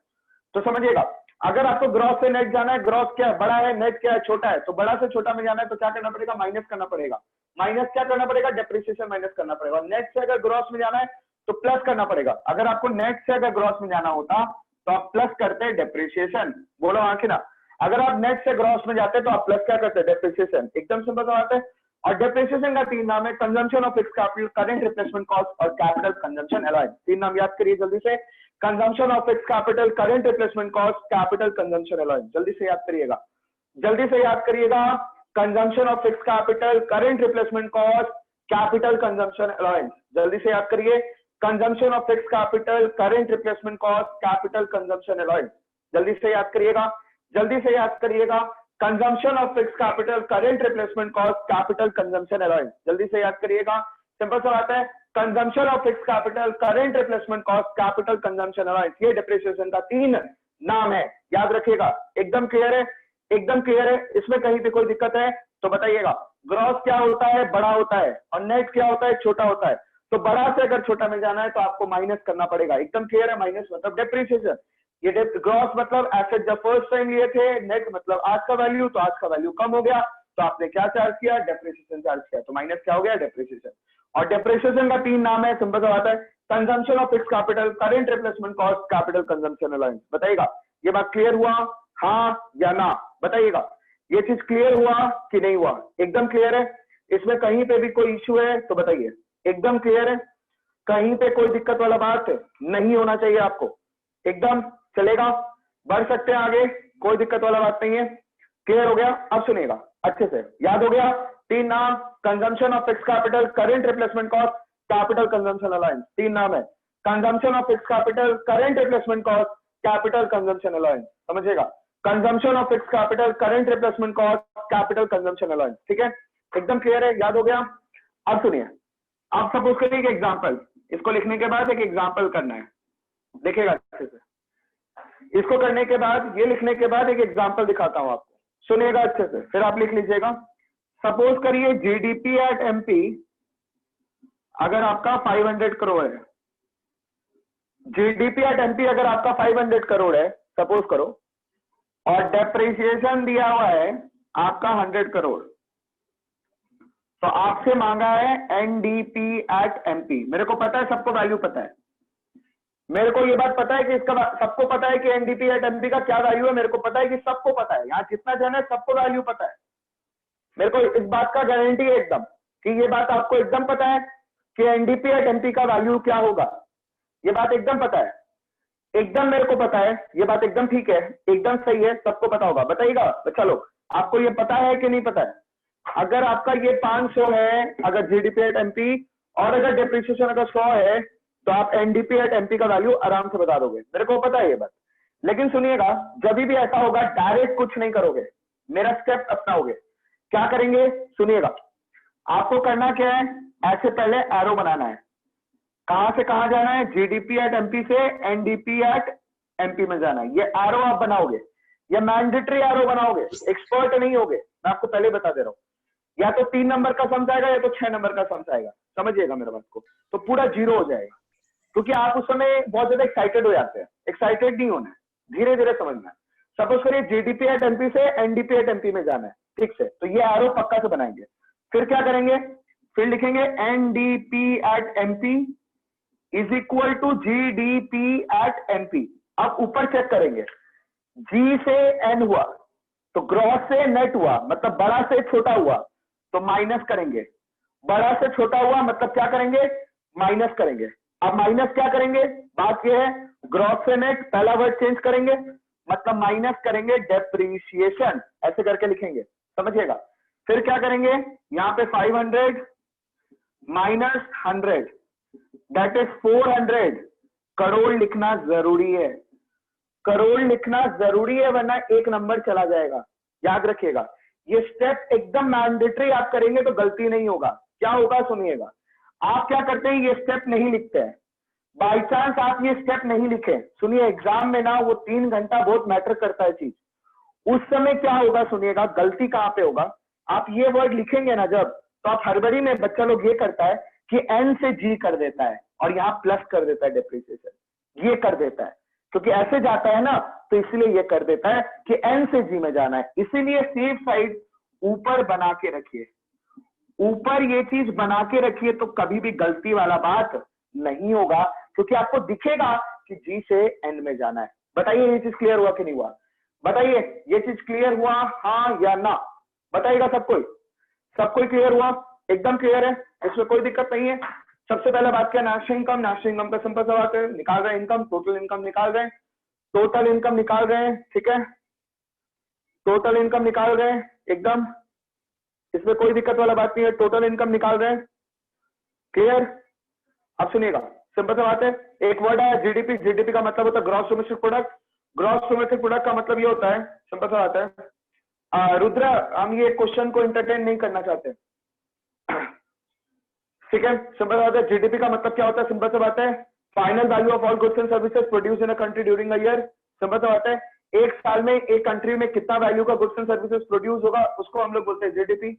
तो समझिएगा, अगर आपको ग्रॉस से नेट जाना है, ग्रॉस क्या है? बड़ा है, नेट क्या है? छोटा है। तो बड़ा से छोटा में जाना है तो क्या करना पड़ेगा? माइनस करना पड़ेगा। माइनस क्या करना पड़ेगा? डेप्रिसिएशन माइनस करना पड़ेगा। नेट से अगर ग्रॉस में जाना है तो प्लस करना पड़ेगा। अगर आपको नेट से अगर ग्रॉस में जाना होता तो आप प्लस करते डेप्रिसिएशन। बोलो आंखें ना। अगर आप नेट से ग्रॉस में जाते तो आप प्लस क्या करते? डेप्रिसिएशन। एकदम सिंपल सा बात है। और डेप्रिसिएशन का 3 नाम है, consumption of fix capital, current replacement cost और कैपिटल कंजम्पशन अलाउंस। 3 नाम याद करिए जल्दी से, consumption of fix capital, current replacement cost, capital consumption allowance. जल्दी से याद करिएगा, जल्दी से याद करिएगा। Consumption of fix capital, current replacement cost, capital consumption allowance. जल्दी से याद करिए, consumption of fix capital, current replacement cost, capital consumption allowance. जल्दी से याद करिएगा, जल्दी से याद करिएगा। Consumption of fix capital, current replacement cost, capital consumption allowance. जल्दी से याद करिएगा, सिंपल सा बात है। Consumption of fix capital, current replacement cost, capital consumption allowance, ये डेप्रिसिएशन का 3 नाम है, याद रखिएगा। एकदम क्लियर है? एकदम क्लियर है? इसमें कहीं पे कोई दिक्कत है तो बताइएगा। ग्रॉस क्या होता है? बड़ा होता है। और नेट क्या होता है? छोटा होता है। तो बड़ा से अगर छोटा में जाना है तो आपको माइनस करना पड़ेगा। एकदम क्लियर है? माइनस मतलब डेप्रिसिएशन। ये ग्रॉस मतलब एसेट जब फर्स्ट टाइम लिए थे, नेट मतलब आज का वैल्यू, तो आज का वैल्यू कम हो गया तो आपने क्या चार्ज किया? डेप्रिसिएशन चार्ज किया, तो माइनस क्या हो गया? डेप्रिसिएशन। और डेप्रिसिएशन का 3 नाम है, सिंपल सा बात है, consumption of fix capital, current replacement cost, capital consumption allowance. बताइएगा, ये बात क्लियर हुआ? हाँ या ना बताइएगा। ये चीज क्लियर हुआ कि नहीं हुआ? एकदम क्लियर है? इसमें कहीं पे भी कोई इश्यू है तो बताइए। एकदम क्लियर है? कहीं पे कोई दिक्कत वाला बात नहीं होना चाहिए आपको, एकदम चलेगा, बढ़ सकते हैं आगे, कोई दिक्कत वाला बात नहीं है। क्लियर हो गया? अब सुनिएगा अच्छे से, याद हो गया? 3 नाम, consumption of fix capital, current replacement cost, capital consumption allowance. 3 नाम है, consumption of fix capital, current replacement cost, capital consumption allowance. समझिएगा, consumption of fix capital, current replacement cost, capital consumption allowance. ठीक है? एकदम क्लियर है? याद हो गया? अब सुनिए, आप सपोज करिए एक एग्जांपल, इसको लिखने के बाद एक एग्जांपल करना है, देखिएगा अच्छे से। इसको करने के बाद, ये लिखने के बाद एक एग्जांपल दिखाता हूं आपको, सुनिएगा अच्छे से, फिर आप लिख लीजिएगा। सपोज करिए जीडीपी एट एमपी अगर आपका 500 करोड़ है, जीडीपी एट एमपी अगर आपका 500 करोड़ है सपोज करो, और डेप्रिसिएशन दिया हुआ है आपका 100 करोड़, तो आपसे मांगा है एनडीपी एट एमपी। मेरे को पता है, सबको वैल्यू पता है, मेरे को ये बात पता है कि इसका, सबको पता है कि एनडीपी एट एमपी का क्या वैल्यू है, मेरे को पता है कि सबको पता है, यहाँ जितना जन है सबको वैल्यू पता है। मेरे को इस बात का गारंटी है एकदम कि ये बात आपको एकदम पता है कि एनडीपी एट एमपी का वैल्यू क्या होगा। ये बात एकदम पता है, एकदम मेरे को पता है, ये बात एकदम ठीक है, एकदम सही है, सबको पता होगा। बताइएगा बच्चा लोग, आपको ये पता है कि नहीं पता है? अगर आपका ये 500 है, अगर जीडीपी एट एमपी, और अगर डेप्रिसिएशन अगर 100 है, तो आप एनडीपी एट एमपी का वैल्यू आराम से बता दोगे, मेरे को पता है ये बात। लेकिन सुनिएगा, जब भी ऐसा होगा डायरेक्ट कुछ नहीं करोगे, मेरा स्टेप अपनाओगे। क्या करेंगे सुनिएगा, आपको करना क्या है, ऐसे पहले एरो बनाना है। कहां से कहां जाना है? जीडीपी एट एमपी से एनडीपी एट एमपी में जाना है। ये एरो आप बनाओगे, ये मैंडेटरी एरो बनाओगे, एक्सपर्ट नहीं होगे, मैं आपको पहले बता दे रहा हूं। या तो 3 नंबर का सम्स आएगा, या तो 6 नंबर का सम्स आएगा, समझिएगा मेरे बात को, तो पूरा 0 हो जाएगा। क्योंकि आप उस समय बहुत ज्यादा एक्साइटेड हो जाते हैं, एक्साइटेड नहीं होना है, धीरे धीरे समझना है। सपोज करिए जीडीपी एट एमपी से एनडीपी एट एमपी में जाना है, ठीक से, तो ये एरो पक्का से बनाएंगे। फिर क्या करेंगे, फिर लिखेंगे NDP at MP is equal to GDP at MP. अब ऊपर चेक करेंगे, जी से एन हुआ तो ग्रॉस से नेट हुआ, मतलब बड़ा से छोटा हुआ तो माइनस करेंगे, बड़ा से छोटा हुआ मतलब क्या करेंगे, माइनस करेंगे। अब माइनस क्या करेंगे, बात यह है, ग्रॉस से नेट पहला वर्ड चेंज करेंगे, मतलब माइनस करेंगे डेप्रीशिएशन, ऐसे करके लिखेंगे, समझिएगा। फिर क्या करेंगे, यहां पे 500 माइनस 100 दैट इज 400। करोड़ लिखना जरूरी है, करोड़ लिखना जरूरी है, वरना एक नंबर चला जाएगा, याद रखिएगा। ये स्टेप एकदम मैंडेटरी आप करेंगे तो गलती नहीं होगा। क्या होगा सुनिएगा, आप क्या करते हैं, ये स्टेप नहीं लिखते हैं, बाई चांस आप ये स्टेप नहीं लिखे, सुनिए एग्जाम में ना वो 3 घंटा बहुत मैटर करता है चीज। उस समय क्या होगा सुनिएगा, गलती कहां पे होगा, आप ये वर्ड लिखेंगे ना जब, तो आप हड़बड़ी में बच्चा लोग ये करता है कि एन से जी कर देता है और यहां प्लस कर देता है डेप्रिसिएशन, ये कर देता है क्योंकि ऐसे जाता है ना, तो इसलिए ये कर देता है कि एन से जी में जाना है। इसीलिए सेफ साइड ऊपर बना के रखिए, ऊपर ये चीज बना के रखिए, तो कभी भी गलती वाला बात नहीं होगा, क्योंकि आपको दिखेगा कि जी से एन में जाना है। बताइए ये चीज क्लियर हुआ कि नहीं हुआ? बताइए ये चीज क्लियर हुआ, हाँ या ना? बताइएगा सब कोई, सब कोई क्लियर हुआ? एकदम क्लियर है, इसमें कोई दिक्कत नहीं है। सबसे पहले बात किया नेशनल इनकम, नेशनल इनकम का सिंपल सा बात है, निकाल रहे हैं इनकम, टोटल इनकम निकाल रहे हैं, टोटल इनकम निकाल रहे हैं, ठीक है, टोटल इनकम निकाल रहे हैं एकदम, इसमें कोई दिक्कत वाला बात नहीं है, टोटल इनकम निकाल रहे हैं, क्लियर? अब सुनिएगा, सिंपल सा बात है, एक वर्ड है जीडीपी, जीडीपी का मतलब होता है gross domestic product, gross domestic product का मतलब ये होता है, सिंपल सा बात है, रुद्र हम ये क्वेश्चन को एंटरटेन नहीं करना चाहते, ठीक है, सिंपल बात है, जीडीपी का मतलब क्या होता है, सिंपल सा बात है, final value of all goods and services produce in a country during a year. Simple सा बात है, एक साल में एक कंट्री में कितना वैल्यू का गुड्स एंड सर्विसेज प्रोड्यूस होगा, उसको हम लोग बोलते हैं जीडीपी,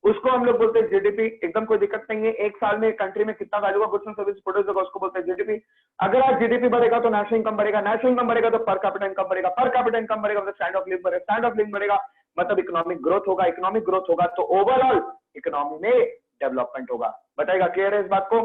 उसको हम लोग बोलते हैं जीडीपी, एकदम कोई दिक्कत नहीं है। एक साल में एक कंट्री में कितना वैल्यू का गुड्स एंड सर्विस प्रोड्यूस होगा, उसको बोलते हैं जीडीपी। अगर आज जीडीपी बढ़ेगा तो नेशनल इनकम बढ़ेगा, नेशनल इनकम बढ़ेगा तो पर कैपिटा इनकम बढ़ेगा, पर कैपिटा इनकम बढ़ेगा मतलब स्टैंडर्ड ऑफ लिविंग बढ़ेगा, स्टैंडर्ड ऑफ लिविंग बढ़ेगा मतलब इकोनॉमिक ग्रोथ होगा, इकोनॉमिक ग्रोथ होगा तो ओवरऑल इकोनॉमी में डेवलपमेंट होगा। बताएगा, क्लियर है इस बात को?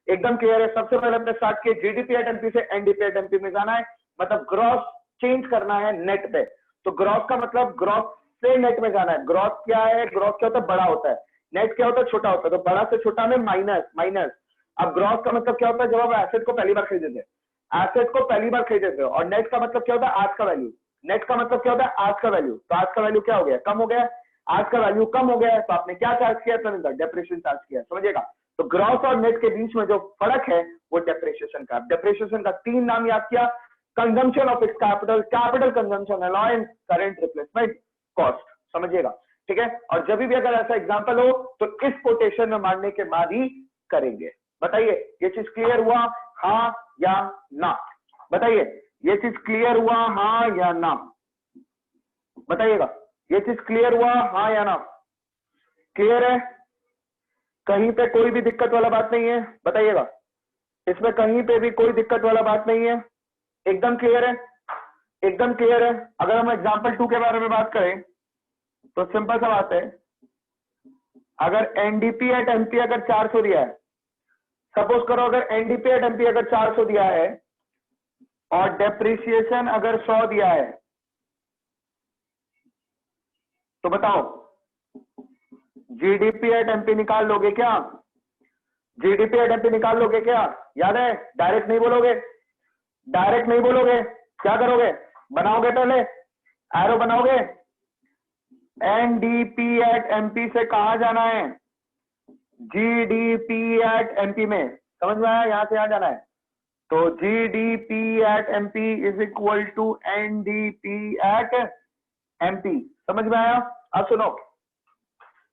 एकदम क्लियर है। सबसे पहले अपने स्टार्ट किए जीडीपी एट एमपी से एनडीपी एट एमपी में जाना है, मतलब ग्रॉस चेंज करना है नेट पे। तो ग्रॉस का मतलब ग्रॉस से नेट में जाना है। ग्रॉस क्या है, ग्रॉस क्या होता है, बड़ा होता है, नेट क्या होता है, छोटा होता है, तो बड़ा से छोटा में माइनस माइनस। अब ग्रॉस का मतलब क्या होता है, जब आप एसेट को पहली बार खरीदते हैं, एसेट को पहली बार खरीदते हो, और नेट का मतलब क्या होता है, आज का वैल्यू। नेट का मतलब क्या होता है, आज का वैल्यू। तो आज का वैल्यू क्या हो गया, कम हो गया, आज का वैल्यू कम हो गया है, तो आपने क्या चार्ज किया, तो डेप्रिसिएशन चार्ज किया, समझिएगा। तो ग्रॉस और नेट के बीच में जो फर्क है वो डेप्रिसिएशन का। डेप्रिसिएशन का 3 नाम याद किया, consumption of its capital, capital consumption, allowance, current replacement cost, समझिएगा, ठीक है। और जब भी अगर ऐसा एग्जांपल हो तो इस कोटेशन में मानने के बाद ही करेंगे। बताइए ये चीज क्लियर हुआ, हाँ या ना? बताइए ये चीज क्लियर हुआ, हाँ या ना? बताइएगा ये चीज क्लियर हुआ, हाँ या ना? क्लियर है, कहीं पे कोई भी दिक्कत वाला बात नहीं है? बताइएगा, इसमें कहीं पे भी कोई दिक्कत वाला बात नहीं है, एकदम क्लियर है, एकदम क्लियर है। अगर हम एग्जांपल 2 के बारे में बात करें तो सिंपल सा बात है, अगर एनडीपी एट एमपी अगर 400 दिया है, सपोज करो अगर एनडीपी एट एमपी अगर 400 दिया है और डेप्रिसिएशन अगर 100 दिया है, तो बताओ जीडीपी एट एमपी निकाल लोगे क्या? जीडीपी एट एमपी निकाल लोगे क्या? याद है? डायरेक्ट नहीं बोलोगे, डायरेक्ट नहीं बोलोगे, क्या करोगे? बनाओगे, पहले एरो बनाओगे। एनडीपी एट एमपी से कहा जाना है? जीडीपी एट एमपी में, समझ में आया? यहां से यहां जाना है। तो GDP at MP is equal to NDP at MP, समझ में आया? अब सुनो,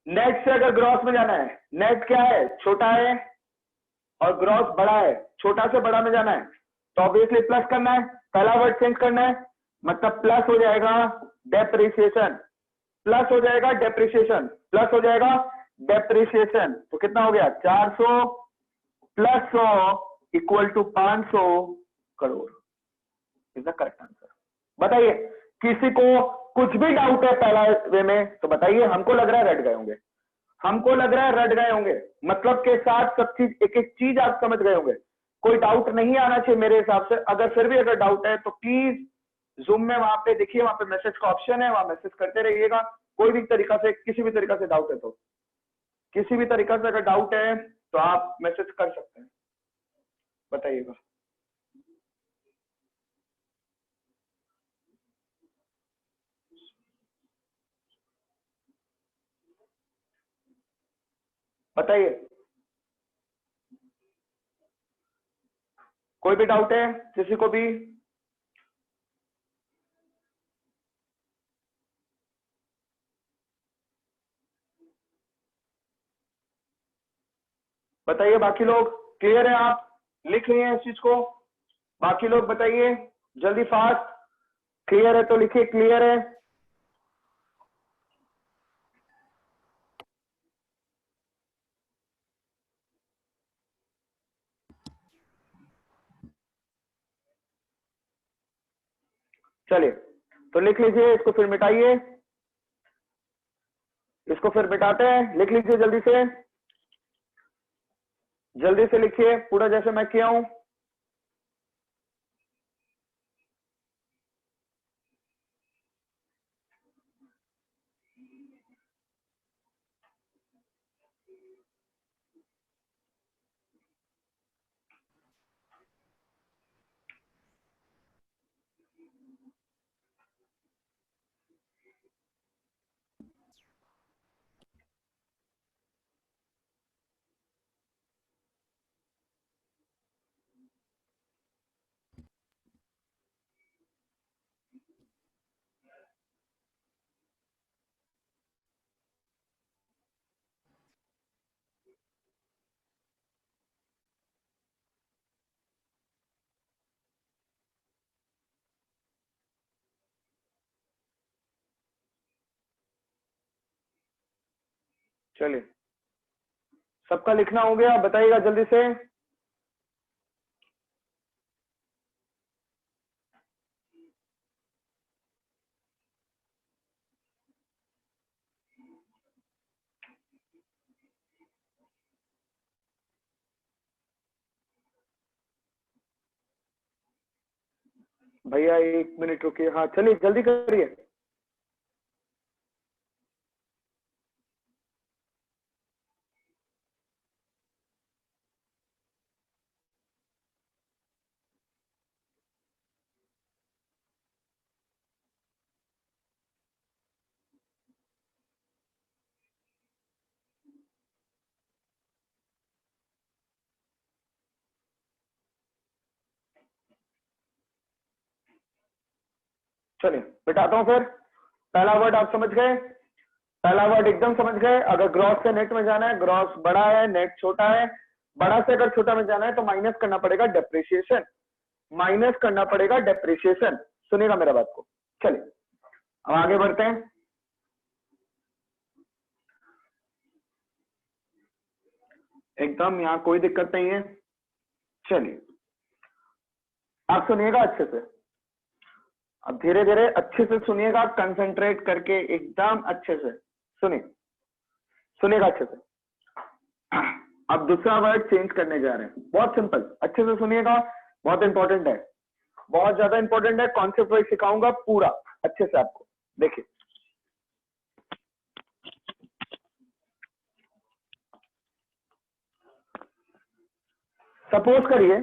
नेट से अगर ग्रॉस में जाना है, नेट क्या है? छोटा है और ग्रॉस बड़ा है, छोटा से बड़ा में जाना है तो ऑब्वियसली प्लस करना है, पहला वर्ड चेंज करना है, मतलब प्लस हो जाएगा डेप्रिसिएशन, प्लस हो जाएगा डेप्रिसिएशन, प्लस हो जाएगा डेप्रिसिएशन। तो कितना हो गया? 400 plus 100 equal to 500 crore. Is the correct answer. बताइए, किसी को कुछ भी डाउट है पहला वे में तो बताइए। हमको लग रहा है रट गए होंगे, हमको लग रहा है रट गए होंगे, मतलब के साथ सब चीज, एक एक चीज आप समझ गए होंगे। कोई डाउट नहीं आना चाहिए मेरे हिसाब से। अगर फिर भी अगर डाउट है तो प्लीज जूम में वहां पे देखिए, वहां पे मैसेज का ऑप्शन है, वहां मैसेज करते रहिएगा। कोई भी तरीका से, किसी भी तरीका से डाउट है तो, किसी भी तरीका से अगर डाउट है तो आप मैसेज कर सकते हैं, बताइएगा। बताइए, कोई भी डाउट है किसी को भी? बताइए, बाकी लोग क्लियर है? आप लिख रहे हैं इस चीज को? बाकी लोग बताइए जल्दी, फास्ट। क्लियर है तो लिखिए क्लियर है। चलिए तो लिख लीजिए, इसको फिर मिटाइए, इसको फिर मिटाते हैं। लिख लीजिए जल्दी से, जल्दी से लिखिए पूरा जैसे मैं किया हूं। चलिए, सबका लिखना हो गया? बताइएगा जल्दी से। भैया 1 मिनट रुकिए, हाँ चलिए जल्दी करिए। चलिए बिठाता हूं फिर। पहला वर्ड आप समझ गए? पहला वर्ड एकदम समझ गए। अगर ग्रॉस से नेट में जाना है, ग्रॉस बड़ा है, नेट छोटा है, बड़ा से अगर छोटा में जाना है तो माइनस करना पड़ेगा डेप्रिसिएशन, माइनस करना पड़ेगा डेप्रिसिएशन। सुनिएगा मेरा बात को। चलिए अब आगे बढ़ते हैं। एकदम यहाँ कोई दिक्कत नहीं है। चलिए आप सुनिएगा अच्छे से, अब धीरे धीरे अच्छे से सुनिएगा, कंसंट्रेट करके एकदम अच्छे से सुनिए, सुनिएगा अच्छे से। अब दूसरा वर्ड चेंज करने जा रहे हैं, बहुत सिंपल, अच्छे से सुनिएगा, बहुत इंपॉर्टेंट है, बहुत ज्यादा इंपॉर्टेंट है। कॉन्सेप्ट वाइज सिखाऊंगा पूरा अच्छे से आपको। देखिए सपोज करिए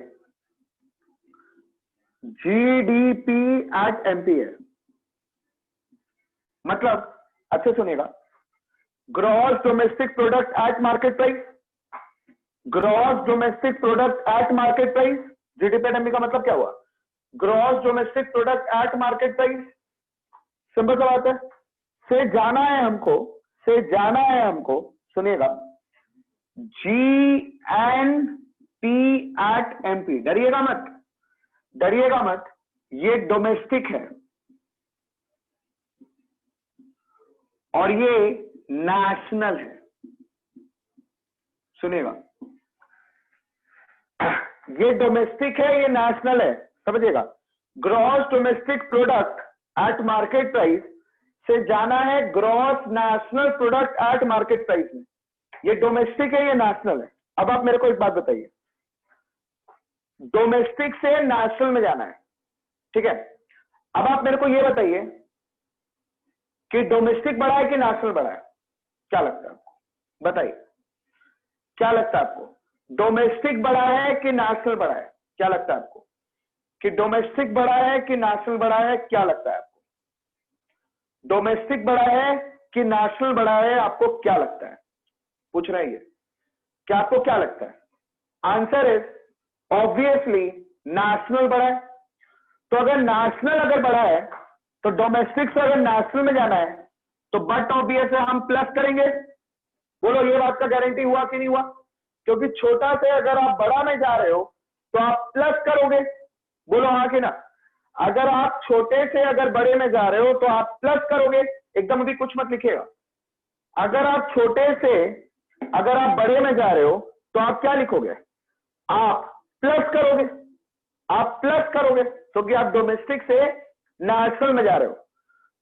जीडीपी एट एमपी है, मतलब अच्छे सुनिएगा, gross domestic product at market price, gross domestic product at market price. GDP at MP का मतलब क्या हुआ? Gross domestic product at market price. Simple सा बात है, से जाना है हमको, से जाना है हमको, सुनिएगा, G N P eight MP. डरिएगा मत, डरिएगा मत, ये डोमेस्टिक है और ये नेशनल है। सुनिएगा, ये डोमेस्टिक है, ये नेशनल है, समझिएगा। Gross domestic product at market price से जाना है gross national product at market price में। ये डोमेस्टिक है, ये नेशनल है। अब आप मेरे को एक बात बताइए, डोमेस्टिक से नेशनल में जाना है, ठीक है। अब आप मेरे को ये बताइए कि डोमेस्टिक बड़ा है कि नेशनल बड़ा है? क्या लगता है आपको? बताइए, क्या लगता है आपको? डोमेस्टिक बड़ा है कि नेशनल बड़ा है? क्या लगता है आपको कि डोमेस्टिक बड़ा है कि नेशनल बड़ा है? क्या लगता है आपको? डोमेस्टिक बड़ा है कि नेशनल बड़ा है? आपको क्या लगता है? पूछ रहे हैं, क्या आपको क्या लगता है? आंसर इज ऑब्वियसली नेशनल बड़ा है। तो अगर नेशनल अगर बड़ा है तो डोमेस्टिक से अगर नेशनल में जाना है तो बट ऑब्वियस है हम प्लस करेंगे। बोलो ये बात का गारंटी हुआ कि नहीं हुआ? क्योंकि छोटा से अगर आप बड़ा में जा रहे हो तो आप प्लस करोगे। बोलो हाँ कि ना? अगर आप छोटे से अगर बड़े में जा रहे हो तो आप प्लस करोगे। एकदम भी कुछ मत लिखिएगा। अगर आप छोटे से अगर आप बड़े में जा रहे हो तो आप क्या लिखोगे? आप प्लस करोगे, आप प्लस करोगे, क्योंकि आप डोमेस्टिक से नेशनल में जा रहे हो।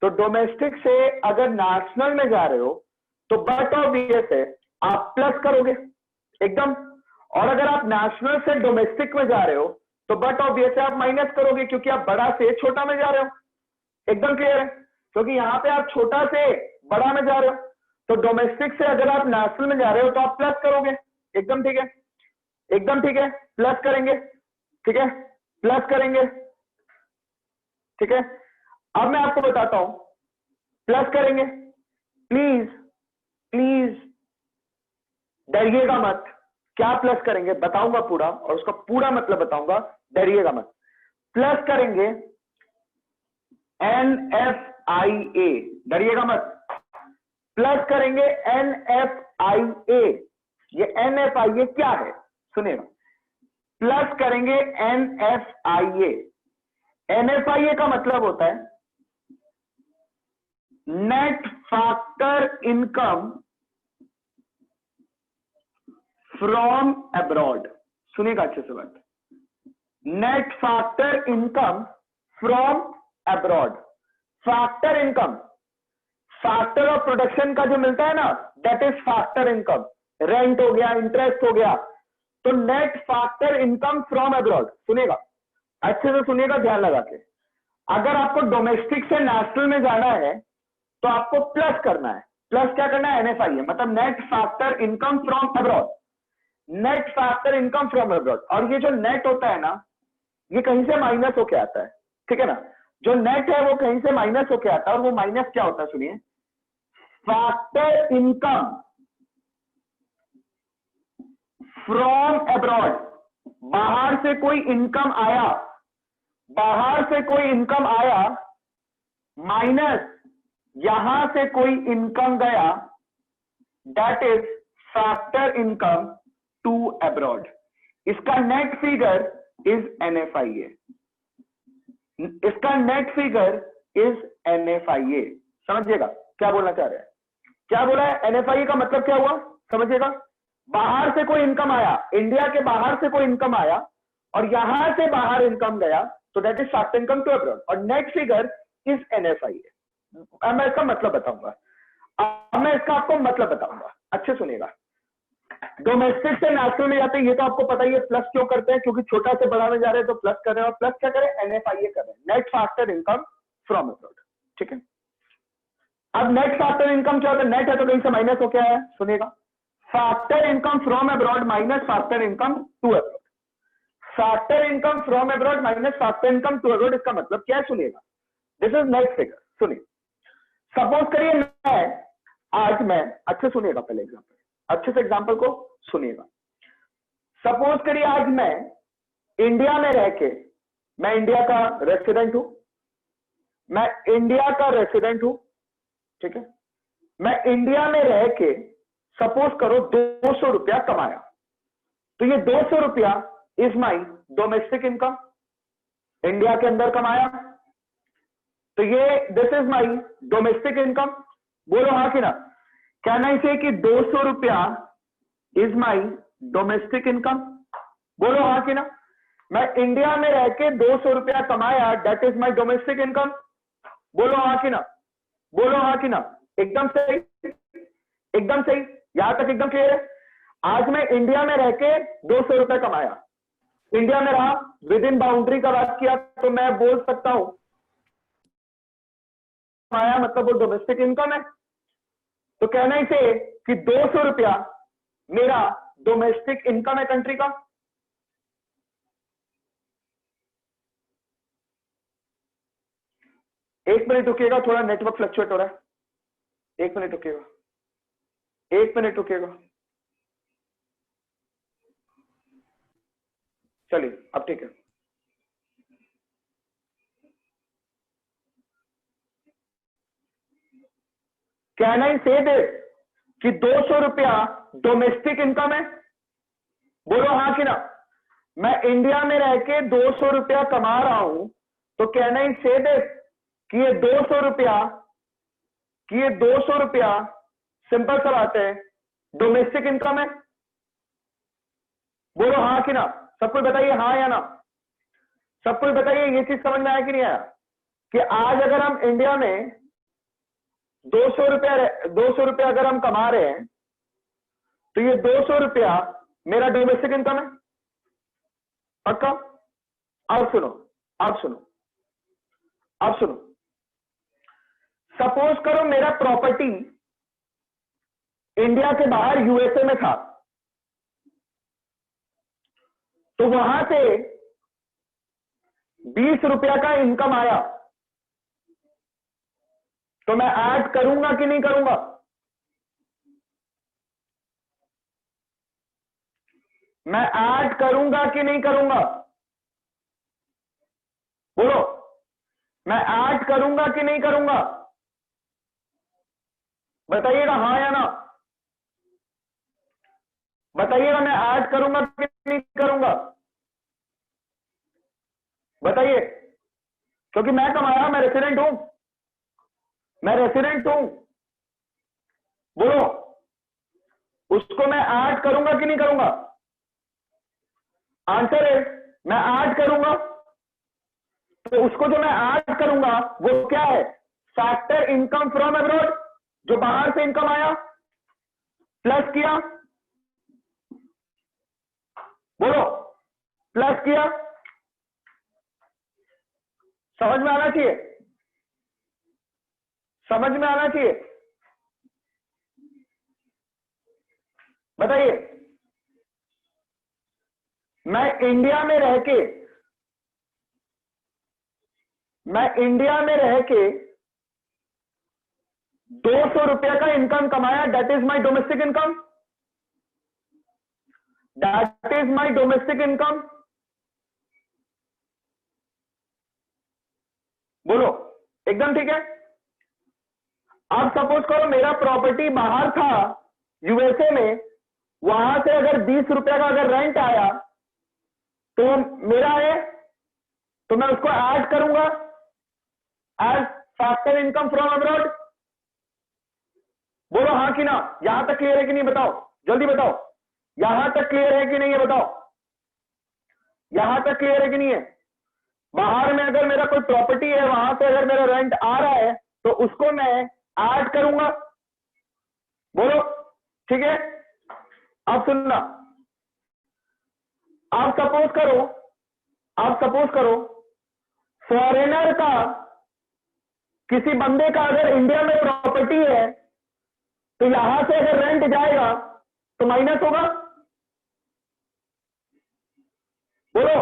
तो डोमेस्टिक से अगर नेशनल में जा रहे हो तो बट ऑब्वियस है आप प्लस करोगे एकदम। और अगर आप नेशनल से डोमेस्टिक में जा रहे हो तो बट ऑब्वियस है आप माइनस करोगे, क्योंकि आप बड़ा से छोटा में जा रहे हो। एकदम क्लियर है? क्योंकि यहां पे आप छोटा से बड़ा में जा रहे हो, तो डोमेस्टिक से अगर आप नेशनल में जा रहे हो तो आप प्लस करोगे। एकदम ठीक है, एकदम ठीक है, प्लस करेंगे, ठीक है, प्लस करेंगे, ठीक है। अब मैं आपको बताता हूं, प्लस करेंगे। प्लीज प्लीज डरिएगा मत, क्या प्लस करेंगे बताऊंगा पूरा, और उसका पूरा मतलब बताऊंगा, डरिएगा मत। प्लस करेंगे NFIA, डरिएगा मत, प्लस करेंगे NFIA। ये NFIA क्या है सुनिएगा, प्लस करेंगे NFIA। NFIA का मतलब होता है net factor income from abroad. सुनिएगा अच्छे से बात, net factor income from abroad. Factor income, factor of production का जो मिलता है ना, that is factor income. Rent हो गया, इंटरेस्ट हो गया, तो net factor income from abroad. सुनिएगा अच्छे से, सुनिएगा ध्यान लगा के। अगर आपको डोमेस्टिक से नेशनल में जाना है तो आपको प्लस करना है। प्लस क्या करना है? NFIA, मतलब net factor income from abroad. Net factor income from abroad. और ये जो नेट होता है ना, ये कहीं से माइनस होके आता है, ठीक है ना। जो नेट है वो कहीं से माइनस होके आता है, और वो माइनस क्या होता है सुनिए, फैक्टर इनकम फ्रॉम अब्रॉड। बाहर से कोई इनकम आया, बाहर से कोई इनकम आया, माइनस यहां से कोई इनकम गया, that is factor income to abroad. इसका नेट फिगर इज NFIA। इसका नेट फिगर इज NFIA। समझिएगा क्या बोलना चाह रहे हैं? क्या बोला है? NFIA का मतलब क्या हुआ समझिएगा, बाहर से कोई इनकम आया, इंडिया के बाहर से कोई इनकम आया और यहां से बाहर इनकम गया, तो that is factor income to abroad, और नेट फिगर इज NFIA। अब मैं इसका मतलब बताऊंगा, अब मैं इसका आपको मतलब बताऊंगा, अच्छे सुनिएगा। डोमेस्टिक से नेशनल में जाते हैं, ये तो आपको पता ही है, प्लस क्यों करते हैं, क्योंकि छोटा से बड़ा में जा रहे हैं तो प्लस कर रहे हैं, और प्लस क्या करें? NFIA कर रहे हैं, net factor income from abroad, ठीक है। अब नेट फैक्टर इनकम क्या होता है? नेट है तो कहीं से माइनस हो क्या है? सुनिएगा, factor income from abroad minus factor income to abroad. Factor income from abroad minus factor income to abroad, इसका मतलब क्या सुनिएगा, दिस इज नेट फिगर। सुनिए, सपोज करिए मैं अच्छे सुनिएगा, पहले एग्जांपल, अच्छे से एग्जांपल को सुनिएगा। सपोज करिए आज मैं इंडिया में रह के, मैं इंडिया का रेसिडेंट हूं, मैं इंडिया का रेसिडेंट हूं, ठीक है, मैं इंडिया में रह के सपोज करो 200 रुपया कमाया, तो ये 200 रुपया is my domestic income, India के अंदर कमाया, तो ये this is my domestic income. बोलो हाँ कि ना, कैन आई से कि 200 रुपया इज माई डोमेस्टिक इनकम? बोलो हाँ कि ना, मैं इंडिया में रह के 200 रुपया कमाया, that is my domestic income. बोलो हाँ कि ना, बोलो हाँ कि ना, एकदम सही, एकदम सही, यहां तक एकदम क्लियर है। आज मैं इंडिया में रह के 200 रुपया कमाया, इंडिया में रहा, विद इन बाउंड्री का बात किया, तो मैं बोल सकता हूं कमाया मतलब वो डोमेस्टिक इनकम है। तो कहना इसे कि 200 रुपया मेरा डोमेस्टिक इनकम है कंट्री का। एक मिनट रुकिएगा, थोड़ा नेटवर्क फ्लक्चुएट हो रहा है, एक मिनट रुकिएगा, एक मिनट रुकिएगा। चलिए अब ठीक है। कैन आई से दिस कि 200 रुपया डोमेस्टिक इनकम है? बोलो हाँ कि ना, मैं इंडिया में रह के 200 रुपया कमा रहा हूं, तो कैन आई से दिस कि ये 200 रुपया, कि ये 200 रुपया सिंपल सा बात है डोमेस्टिक इनकम है? बोलो हाँ कि ना, सब कुछ बताइए हाँ या ना, सब कुछ बताइए। ये चीज समझ में आया कि नहीं आया कि आज अगर हम इंडिया में 200 रुपया अगर हम कमा रहे हैं, तो ये 200 रुपया मेरा डोमेस्टिक इनकम है, पक्का? अब सुनो, अब सुनो, अब सुनो, सपोज करो मेरा प्रॉपर्टी इंडिया के बाहर यूएसए में था, तो वहां से 20 रुपया का इनकम आया, तो मैं ऐड करूंगा कि नहीं करूंगा? मैं ऐड करूंगा कि नहीं करूंगा? बोलो, मैं ऐड करूंगा कि नहीं करूंगा? बताइएगा हाँ या ना, बताइएगा, मैं ऐड करूंगा कि नहीं करूंगा? बताइए, क्योंकि मैं कमाया, मैं रेसिडेंट हूं, मैं रेसिडेंट हूं। बोलो, उसको मैं ऐड करूंगा कि नहीं करूंगा? आंसर है मैं ऐड करूंगा। तो उसको जो मैं ऐड करूंगा वो क्या है? फैक्टर इनकम फ्रॉम अब्रॉड, जो बाहर से इनकम आया, प्लस किया, बोलो, प्लस किया। समझ में आना चाहिए, समझ में आना चाहिए। बताइए, मैं इंडिया में रह के, मैं इंडिया में रह के 200 रुपया का इनकम कमाया, that is my domestic income, that is my domestic income. बोलो, एकदम ठीक है। अब सपोज करो मेरा प्रॉपर्टी बाहर था यूएसए में, वहां से अगर 20 रुपया का अगर रेंट आया तो मेरा है, तो मैं उसको ऐड करूंगा age factor income from abroad. बोलो हाँ कि ना, यहां तक क्लियर है कि नहीं? बताओ, जल्दी बताओ, यहां तक क्लियर है कि नहीं है? बताओ, यहां तक क्लियर है कि नहीं है? बाहर में अगर मेरा कोई प्रॉपर्टी है, वहां से अगर मेरा रेंट आ रहा है, तो उसको मैं ऐड करूंगा। बोलो, ठीक है। अब सुनना, आप सपोज करो, आप सपोज करो फॉरेनर का, किसी बंदे का अगर इंडिया में प्रॉपर्टी है, तो यहां से अगर रेंट जाएगा तो माइनस होगा। बोलो,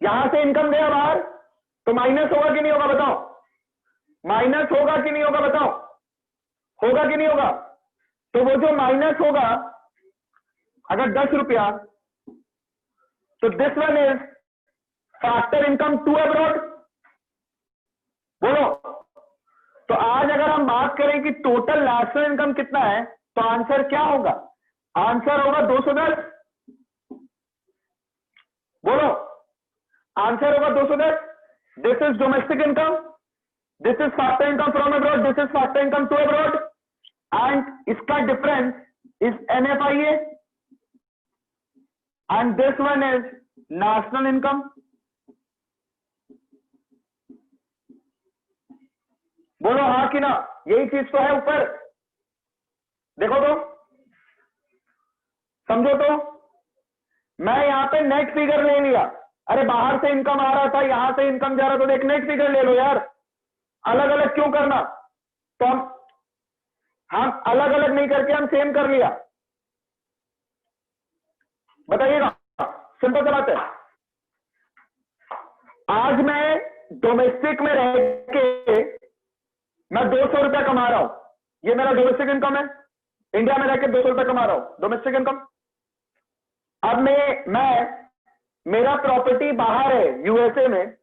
यहां से इनकम गया बाहर तो माइनस होगा कि नहीं होगा बताओ? माइनस होगा कि नहीं होगा बताओ? होगा कि नहीं होगा? तो वो जो माइनस होगा, अगर 10 रुपया, तो this one is factor income to abroad. बोलो, तो आज अगर हम बात करें कि टोटल नेशनल इनकम कितना है, तो आंसर क्या होगा? आंसर होगा 210। बोलो, आंसर होगा 210। This is domestic income, this is factor income from abroad, this is factor income to abroad, and इसका difference is NFIA, and this one is national income. बोलो हाँ कि ना? यही चीज तो है ऊपर, देखो तो, समझो तो। मैं यहां पे नेट फिगर ले लिया, अरे बाहर से इनकम आ रहा था, यहां से इनकम जा रहा था, तो एक नेट फिगर ले लो यार, अलग अलग क्यों करना? तो हम अलग अलग नहीं करके हम सेम कर लिया। बताइएगा, सिंपल सा बात है। आज मैं डोमेस्टिक में रह के मैं 200 रुपया कमा रहा हूं, ये मेरा डोमेस्टिक इनकम है। इंडिया में रह के 200 रुपया कमा रहा हूं, डोमेस्टिक इनकम। अब मैं मेरा प्रॉपर्टी बाहर है USA में,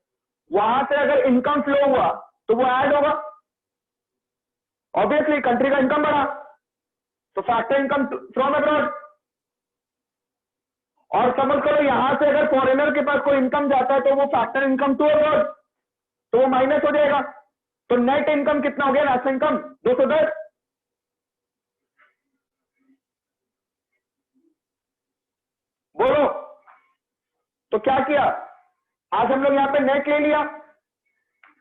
वहां से अगर इनकम फ्लो हुआ तो वो ऐड होगा, ऑब्वियसली कंट्री का इनकम बढ़ा, तो फैक्टर इनकम फ्रॉम अब्रॉड। और समझ करो यहां से अगर फॉरेनर के पास कोई इनकम जाता है तो वो फैक्टर इनकम टू अब्रॉड, तो वो माइनस हो जाएगा। तो नेट इनकम कितना हो गया? National income 210। बोलो, तो क्या किया? आज हम लोग यहां पे नेट ले लिया,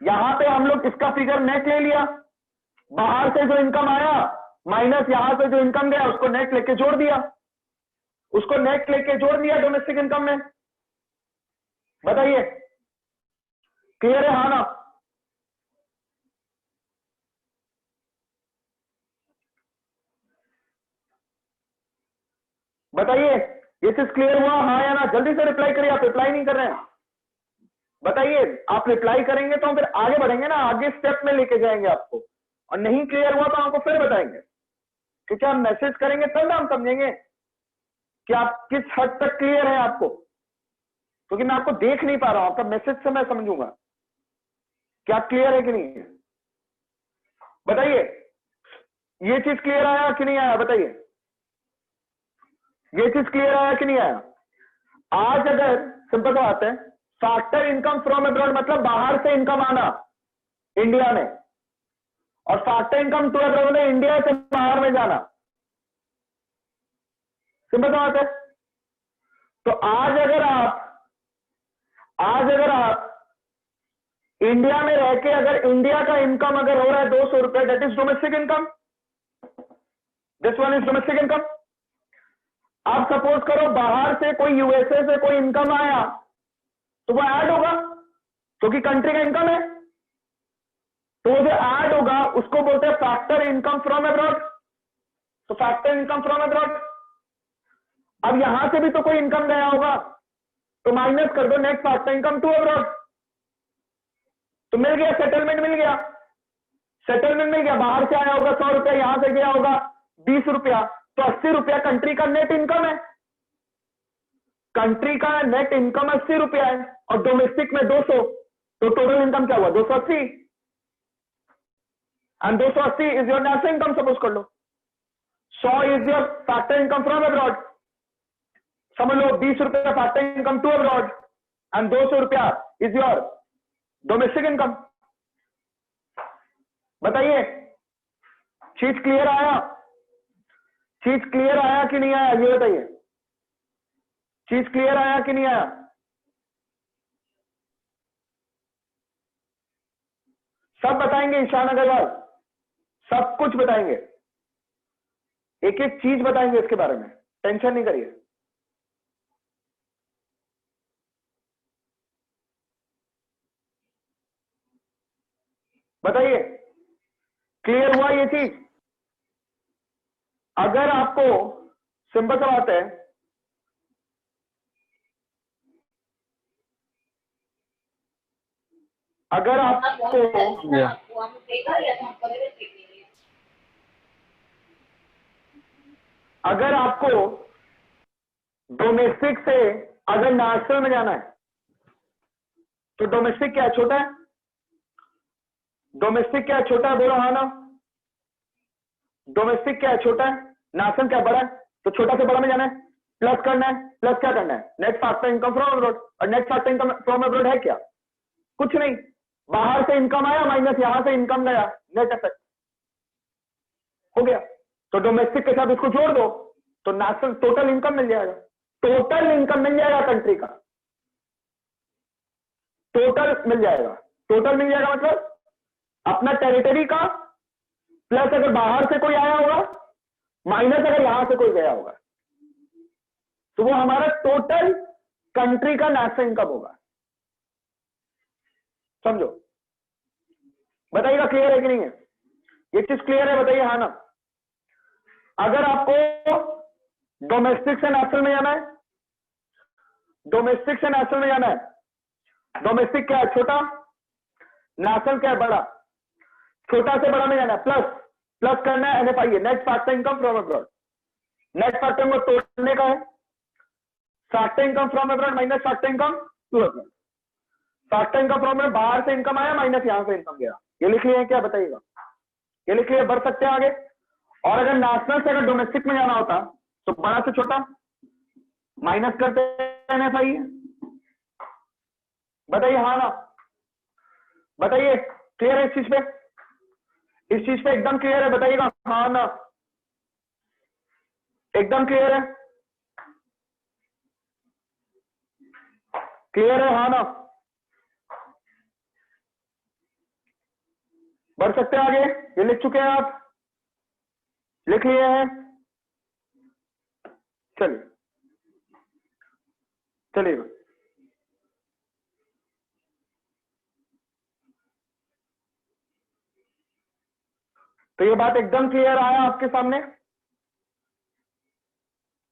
यहां पे हम लोग इसका फिगर नेट ले लिया, बाहर से जो इनकम आया माइनस यहां से जो इनकम गया उसको नेट लेके जोड़ दिया, उसको नेट लेके जोड़ दिया डोमेस्टिक इनकम में। बताइए, क्लियर है हाँ ना? बताइए, ये चीज क्लियर हुआ हाँ या ना? जल्दी से रिप्लाई करिए, आप रिप्लाई नहीं कर रहे हैं। बताइए, आप रिप्लाई करेंगे तो हम फिर आगे बढ़ेंगे ना, आगे स्टेप में लेके जाएंगे आपको। और नहीं क्लियर हुआ तो आपको फिर बताएंगे, क्योंकि आप मैसेज करेंगे तब ना हम समझेंगे कि आप किस हद तक क्लियर है आपको, क्योंकि मैं आपको देख नहीं पा रहा हूं, आपका मैसेज से मैं समझूंगा कि आप क्लियर है कि नहीं है। बताइए, ये चीज क्लियर आया कि नहीं आया? बताइए, ये चीज क्लियर आया कि नहीं आया? आज अगर सिंपल बात है, फैक्टर इनकम फ्रॉम अब्रॉड मतलब बाहर से इनकम आना इंडिया में, और फैक्टर इनकम टू अब्रॉड में इंडिया से बाहर में जाना। सिंपल बात है। तो आज अगर आप इंडिया में रह के अगर इंडिया का इनकम अगर हो रहा है 200 रुपए, that is domestic income, this one is domestic income. आप सपोज करो बाहर से कोई USA से कोई इनकम आया तो वो ऐड होगा, क्योंकि कंट्री का इनकम है, तो वो जो ऐड होगा उसको बोलते हैं फैक्टर इनकम फ्रॉम अब्रॉड। तो फैक्टर इनकम फ्रॉम अब्रॉड। अब यहां से भी तो कोई इनकम गया होगा, तो माइनस कर दो net factor income to abroad, तो मिल गया, सेटलमेंट मिल गया, सेटलमेंट मिल गया। बाहर से आया होगा 100 रुपया, यहां से गया होगा 20 रुपया, तो 80 रुपया कंट्री का नेट इनकम है। कंट्री का नेट इनकम 80 रुपया है और डोमेस्टिक में 200, तो टोटल इनकम क्या हुआ? 280, and 280 is your national income. Suppose कर लो 100 is your factor income from abroad, समझ लो 20 रुपया factor income to abroad, and 200 रुपया इज योर डोमेस्टिक इनकम। बताइए, चीज क्लियर आया? चीज क्लियर आया कि नहीं आया ये बताइए, चीज क्लियर आया कि नहीं आया? सब बताएंगे ईशान अग्रवाल, सब कुछ बताएंगे, एक एक चीज बताएंगे इसके बारे में, टेंशन नहीं करिए। बताइए, क्लियर हुआ ये चीज? अगर आपको सिंपल सा बात है, अगर आपको अगर आपको डोमेस्टिक से अगर नेशनल में जाना है तो डोमेस्टिक क्या है, छोटा है? डोमेस्टिक क्या है, छोटा है? बोलो हाँ ना। डोमेस्टिक क्या है, छोटा है? नेशनल क्या बड़ा है? तो छोटा से बड़ा में जाना है, प्लस करना है। प्लस क्या करना है? Net factor income from abroad. और net factor income from abroad है क्या? कुछ नहीं, बाहर से इनकम आया माइनस यहां से इनकम गया, नेट इफेक्ट हो गया। तो डोमेस्टिक के साथ इसको जोड़ दो तो नेशनल टोटल इनकम मिल जाएगा। टोटल इनकम मिल जाएगा कंट्री का, टोटल मिल जाएगा। टोटल मिल जाएगा मतलब अपना टेरिटरी का प्लस अगर बाहर से कोई आया होगा माइनस अगर यहां से कोई गया होगा, तो वो हमारा टोटल कंट्री का नेशनल इनकम होगा। समझो, बताइएगा क्लियर है कि नहीं है? ये चीज क्लियर है? बताइए हाँ ना। अगर आपको डोमेस्टिक से नेशनल में जाना है, डोमेस्टिक से नेशनल में जाना है, डोमेस्टिक क्या है, छोटा, नेशनल क्या है, बड़ा। छोटा से बड़ा में जाना है, प्लस प्लस करना है NFI, net factor income from abroad. Net factor को तोड़ने का है, factor income from abroad minus factor income to abroad. Factor income from abroad, बाहर से इनकम आया माइनस यहां से इनकम गया। ये लिख लिए क्या, बताइएगा? ये लिख लिए, बढ़ सकते हैं आगे। और अगर नेशनल से अगर डोमेस्टिक में जाना होता तो बड़ा से छोटा माइनस करते एनएफआई। बताइए हाँ ना, बताइए क्लियर है इस चीज पे? इस चीज पे एकदम क्लियर है? बताइएगा हाँ ना, एकदम क्लियर है? क्लियर है हाँ ना? बढ़ सकते हैं आगे? ये लिख चुके हैं आप? लिख लिए हैं? चलिए चलिए, तो ये बात एकदम क्लियर आया आपके सामने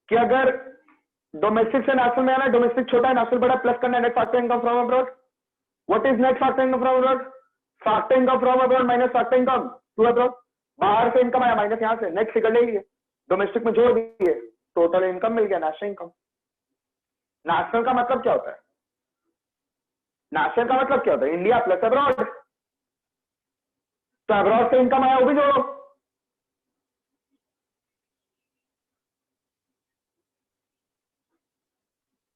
कि अगर डोमेस्टिक से नेशनल में आना है, डोमेस्टिक छोटा है नेशनल बड़ा, प्लस करना है net factor income from abroad. What is net factor income from abroad? Factor income from abroad minus factor income to abroad. बाहर से इनकम आया माइनस यहां से, नेट फिगर ले लिए, डोमेस्टिक में जोड़ दिए, टोटल इनकम मिल गया, नेशनल इनकम। नेशनल का मतलब क्या होता है? नेशनल का मतलब क्या होता है? India plus abroad. तो अब्रॉड से इनकम आया वो भी जोड़ो।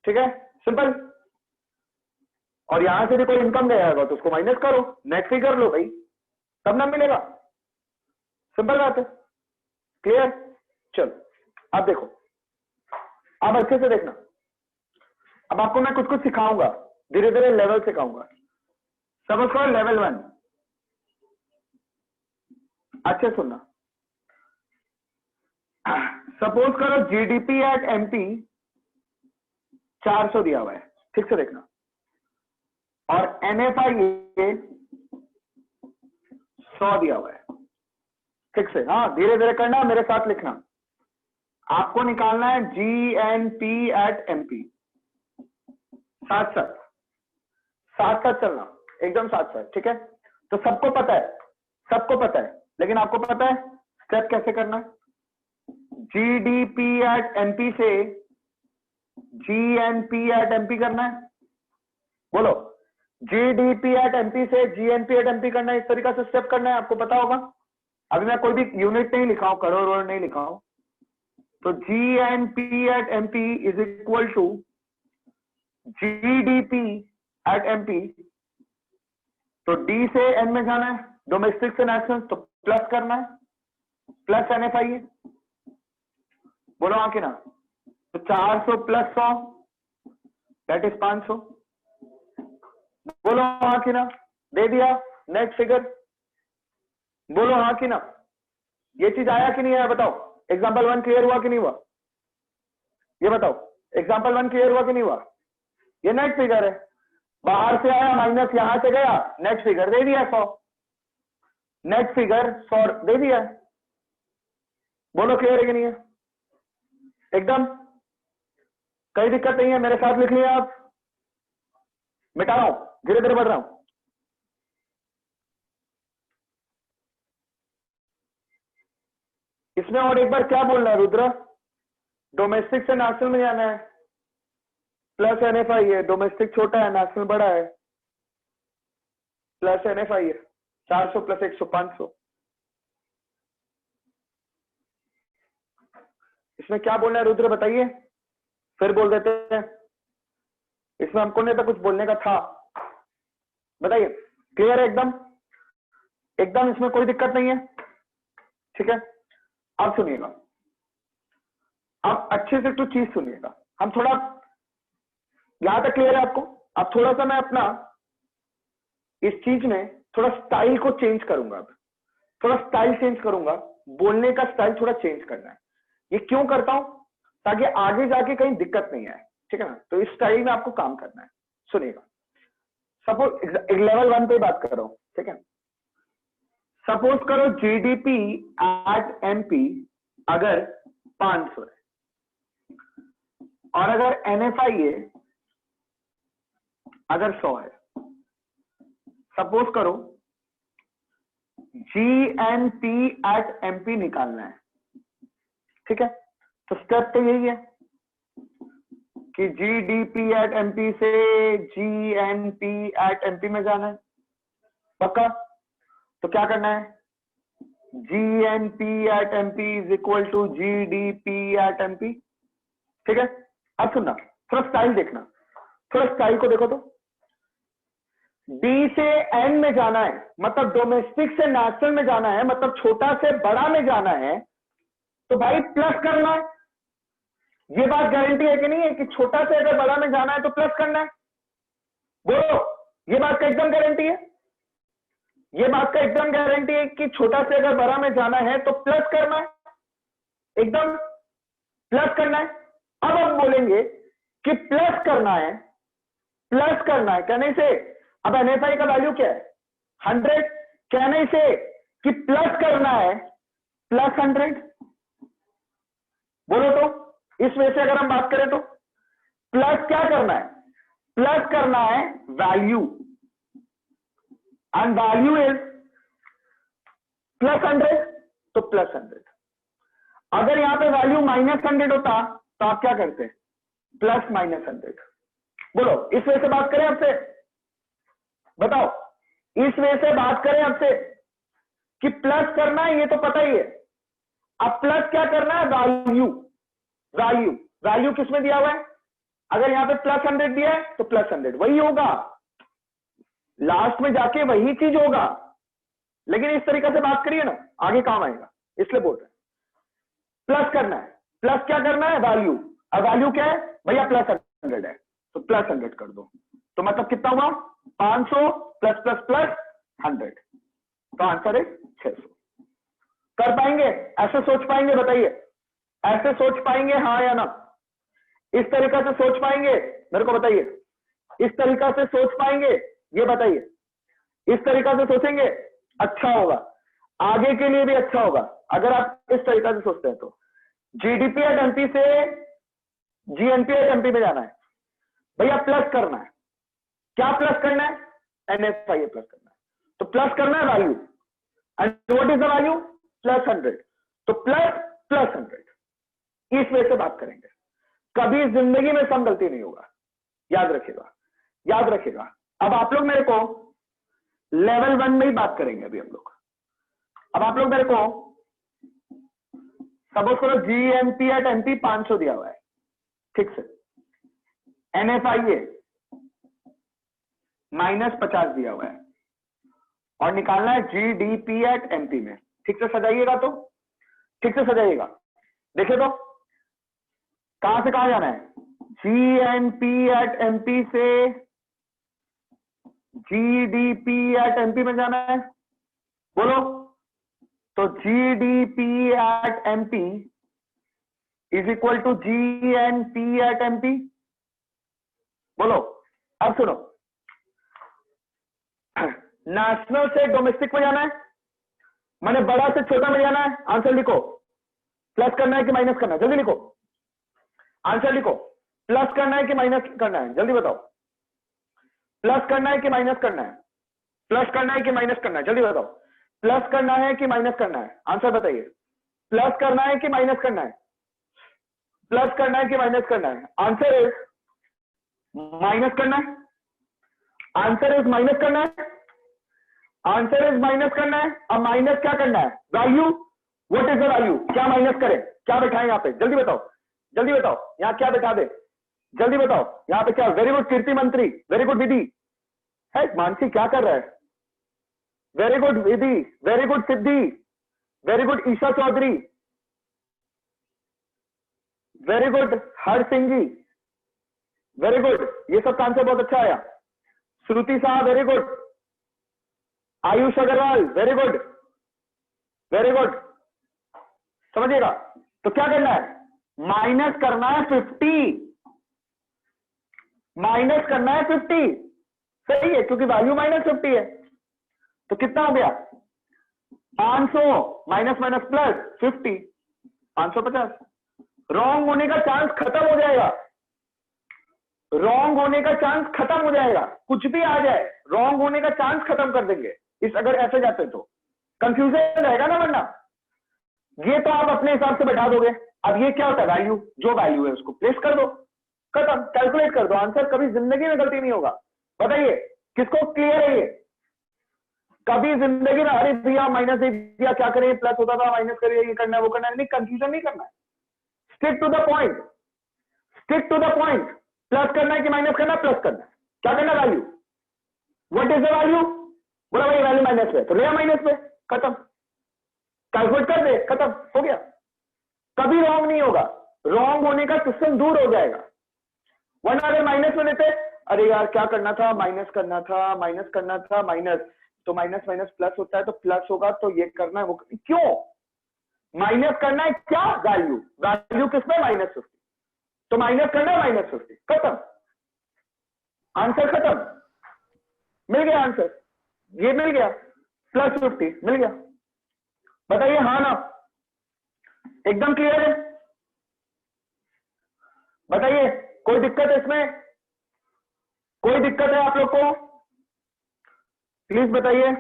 ठीक है, सिंपल। और यहां से भी कोई इनकम गया होगा तो उसको माइनस करो, नेट फिगर लो भाई, तब ना मिलेगा। सिंपल बात है, क्लियर? चलो अब देखो, अब अच्छे से देखना। अब आपको मैं कुछ कुछ सिखाऊंगा, धीरे धीरे लेवल सिखाऊंगा। समझ करो लेवल 1, अच्छे सुनना। सपोज करो जीडीपी एट एमपी 400 दिया हुआ है, ठीक से देखना, और एनएफआई 100 दिया हुआ है, ठीक से। हाँ धीरे धीरे करना, मेरे साथ लिखना। आपको निकालना है जीएनपी एट एमपी, साथ साथ साथ साथ चलना, एकदम साथ साथ, ठीक है? तो सबको पता है, सबको पता है, लेकिन आपको पता है स्टेप कैसे करना है? जीडीपी एट एमपी से जीएनपी एट एमपी करना है। बोलो, जीडीपी एट एमपी से जीएनपी एट एमपी करना है, इस तरीका से स्टेप करना है, आपको पता होगा। अभी मैं कोई भी यूनिट नहीं लिखा हूं, करोड़ नहीं लिखा हूं। तो GNP at MP is equal to GDP at MP. तो डी से एन में जाना है, डोमेस्टिक से नेशनल, तो प्लस करना है, प्लस एनएफआई। बोलो हाँ कि ना? तो 400 प्लस 100 दैट इज 500। बोलो हाँ कि ना? दे दिया नेट फिगर। बोलो हाँ कि ना? ये चीज आया कि नहीं आया बताओ? एग्जाम्पल 1 क्लियर हुआ कि नहीं हुआ? ये बताओ, एग्जाम्पल 1 क्लियर हुआ कि नहीं हुआ? ये नेट फिगर है, बाहर से आया माइनस यहां से गया, नेट फिगर दे दिया 100, नेट फिगर 100 दे दिया। बोलो क्लियर है कि नहीं है? एकदम कोई दिक्कत नहीं है, मेरे साथ लिख लिया आप। मिटा रहा हूं, धीरे धीरे बढ़ रहा हूं। इसमें और एक बार क्या बोलना है रुद्र? डोमेस्टिक से नेशनल में जाना है, प्लस एनएफआई है, डोमेस्टिक छोटा है नेशनल बड़ा है, प्लस एनएफआई है, 400 प्लस 100 500। इसमें क्या बोलना है रुद्र बताइए, फिर बोल देते हैं। इसमें हमको नहीं था कुछ बोलने का था, बताइए। क्लियर है एकदम? एकदम इसमें कोई दिक्कत नहीं है, ठीक है। अब सुनिएगा, अब अच्छे से तो चीज सुनिएगा। हम थोड़ा, यहां तक क्लियर है आपको? अब थोड़ा सा मैं अपना इस चीज में थोड़ा स्टाइल को चेंज करूंगा, अब थोड़ा स्टाइल चेंज करूंगा, बोलने का स्टाइल थोड़ा चेंज करना है। ये क्यों करता हूं? ताकि आगे जाके कहीं दिक्कत नहीं आए, ठीक है ना। तो इस स्टाइल में आपको काम करना है। सुनिएगा, सपोज लेवल 1 पे बात कर रहा हूं, ठीक है। सपोज करो जीडीपी एट एमपी अगर 500 है और अगर एनएफआई अगर 100 है। सपोज करो जीएनपी एट एमपी निकालना है, ठीक है। तो स्टेप तो यही है कि जीडीपी एट एमपी से जीएनपी एट एमपी में जाना है, पक्का? तो क्या करना है? GNP at MP is equal to GDP at MP, ठीक है। अब सुनना, थोड़ा स्टाइल देखना, थोड़ा स्टाइल को देखो। तो डी से एन में जाना है, मतलब डोमेस्टिक से नेशनल में जाना है, मतलब छोटा से बड़ा में जाना है, तो भाई प्लस करना है। ये बात गारंटी है कि नहीं है कि छोटा से अगर बड़ा में जाना है तो प्लस करना है? बोलो, ये बात का एकदम गारंटी है? ये बात का एकदम गारंटी है कि छोटा से अगर बड़ा में जाना है तो प्लस करना है, एकदम प्लस करना है। अब हम बोलेंगे कि प्लस करना है, प्लस करना है, कहने से अब एनएफआई का वैल्यू क्या है? 100। कहने से कि प्लस करना है प्लस 100। बोलो तो, इस वजह से अगर हम बात करें तो प्लस क्या करना है? प्लस करना है value, and value is plus 100, तो प्लस 100। अगर यहां पे वैल्यू -100 होता तो आप क्या करते? प्लस -100। बोलो, इस वजह से बात करें आपसे, बताओ, इस वजह से बात करें आपसे कि प्लस करना है, ये तो पता ही है। अब प्लस क्या करना है? वैल्यू। वैल्यू, वैल्यू किसमें दिया हुआ है? अगर यहां पे प्लस 100 दिया है तो प्लस 100 वही होगा, लास्ट में जाके वही चीज होगा। लेकिन इस तरीके से बात करिए ना, आगे काम आएगा, इसलिए बोल रहे हैं प्लस करना है। प्लस क्या करना है? वैल्यू। अब वैल्यू क्या है भैया? प्लस 100 है, तो प्लस 100 कर दो। तो मतलब कितना हुआ? 500 प्लस प्लस प्लस 100, तो आंसर है 600। कर पाएंगे? ऐसे सोच पाएंगे? बताइए, ऐसे सोच पाएंगे हाँ या ना? इस तरीका से सोच पाएंगे? मेरे को बताइए, इस तरीका से सोच पाएंगे? ये बताइए, इस तरीका से सोचेंगे? अच्छा होगा, आगे के लिए भी अच्छा होगा अगर आप इस तरीका से सोचते हैं। तो जीडीपी एट एमपी से जीएनपी एट एमपी में जाना है भैया, प्लस करना है। क्या प्लस करना है? एनएफआई प्लस करना है, तो प्लस करना है value, and what is the value? Plus 100, तो प्लस प्लस 100। इस वे से बात करेंगे, कभी जिंदगी में सम गलती नहीं होगा, याद रखिएगा, याद रखिएगा। अब आप लोग मेरे को लेवल 1 में ही बात करेंगे अभी हम लोग। अब आप लोग मेरे को सपोज करो जीएनपी एट एमपी 500 दिया हुआ है, ठीक से। एनएफआई -50 दिया हुआ है और निकालना है जीडीपी एट एमपी में। ठीक से सजाइएगा, तो ठीक से सजाइएगा। देखिए तो कहां से कहां जाना है? जीएनपी एट एमपी से जीडीपी एट एमपी में जाना है। बोलो, तो GDP at MP is equal to GNP at MP. बोलो, अब सुनो, नेशनल से डोमेस्टिक में जाना है, माने बड़ा से छोटा में जाना है। आंसर लिखो, प्लस करना है कि माइनस करना है? जल्दी लिखो, आंसर लिखो। प्लस करना है कि माइनस करना है? जल्दी बताओ। प्लस करना है कि माइनस करना है? प्लस करना है कि माइनस करना है? जल्दी बताओ। प्लस करना है कि माइनस करना है? आंसर बताइए। प्लस करना है कि माइनस करना है? प्लस करना है कि माइनस करना है? आंसर इज माइनस करना है। आंसर इज माइनस करना है। आंसर इज माइनस करना है। अब माइनस क्या करना है? Value. What is the value? क्या माइनस करें? क्या बैठाएं यहाँ पे? जल्दी बताओ, जल्दी बताओ, यहाँ क्या बैठा दे? जल्दी बताओ यहाँ पे क्या? वेरी गुड कीर्ति मंत्री, वेरी गुड विधि है। मानसी क्या कर रहा है? Very good Vidhi, very good Siddhi, very good Isha Chaudhary, very good Har Singh ji, very good. ये सब काम से बहुत अच्छा आया। Shruti Shah very good, Ayush Agarwal very good, very good. समझिएगा। तो क्या करना है? माइनस करना है 50, माइनस करना है 50। सही है, क्योंकि वैल्यू -50 है। तो कितना हो गया? 500 माइनस माइनस प्लस 50, 550। रॉन्ग होने का चांस खत्म हो जाएगा। रॉन्ग होने का चांस खत्म हो जाएगा। कुछ भी आ जाए, रॉन्ग होने का चांस खत्म कर देंगे इस अगर ऐसे जाते तो। कंफ्यूजन रहेगा ना वरना। ये तो आप अपने हिसाब से बैठा दोगे। अब ये क्या होता है? वैल्यू, जो वैल्यू है उसको प्लेस कर दो, खत्म, कैलकुलेट कर दो। आंसर कभी जिंदगी में गलती नहीं होगा। बताइए किसको क्लियर है ये? कभी जिंदगी में अरे भैया माइनस दे दिया क्या करें, प्लस होता था माइनस करिए, ये करना है वो करना है, नहीं, कंफ्यूजन नहीं करना है। Stick to the point, stick to the point. Plus करना है कि माइनस करना है? प्लस करना है। क्या करना? Value. What is the value? बोला भाई वैल्यू माइनस पे, तो ले माइनस पे, खत्म, कैलकुलेट कर दे, खत्म, हो गया। कभी रॉन्ग नहीं होगा। रॉन्ग होने का सिस्टम दूर हो जाएगा। वरना अगर माइनस में लेते, अरे यार क्या करना था, माइनस करना था, माइनस करना था, माइनस, तो माइनस माइनस प्लस होता है, तो प्लस होगा, तो ये करना है वो, क्यों माइनस करना है? क्या वैल्यू? वैल्यू किसमें? -50। तो माइनस करना है -50, खत्म, आंसर खत्म, मिल गया आंसर। ये मिल गया, +50 मिल गया। बताइए हाँ ना? एकदम क्लियर है? बताइए कोई दिक्कत है इसमें? कोई दिक्कत है आप लोग को? प्लीज बताइए।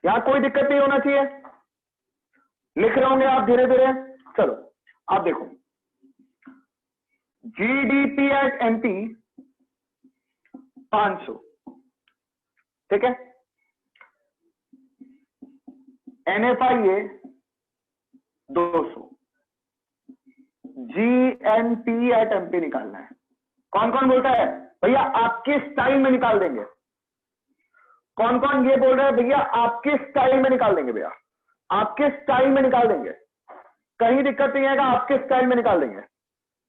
यहां कोई दिक्कत नहीं होना चाहिए। लिख रहे होंगे आप धीरे धीरे। चलो आप देखो, जीडीपी एट एमपी 500, ठीक है। एनएफआईए 200, जीएनपी एट एमपी निकालना है। कौन कौन बोलता है भैया आपके स्टाइल में निकाल देंगे? कौन कौन ये बोल रहा है भैया आपके स्टाइल में निकाल देंगे? भैया आपके स्टाइल में निकाल देंगे, कहीं दिक्कत नहीं आएगा, आपके स्टाइल में निकाल देंगे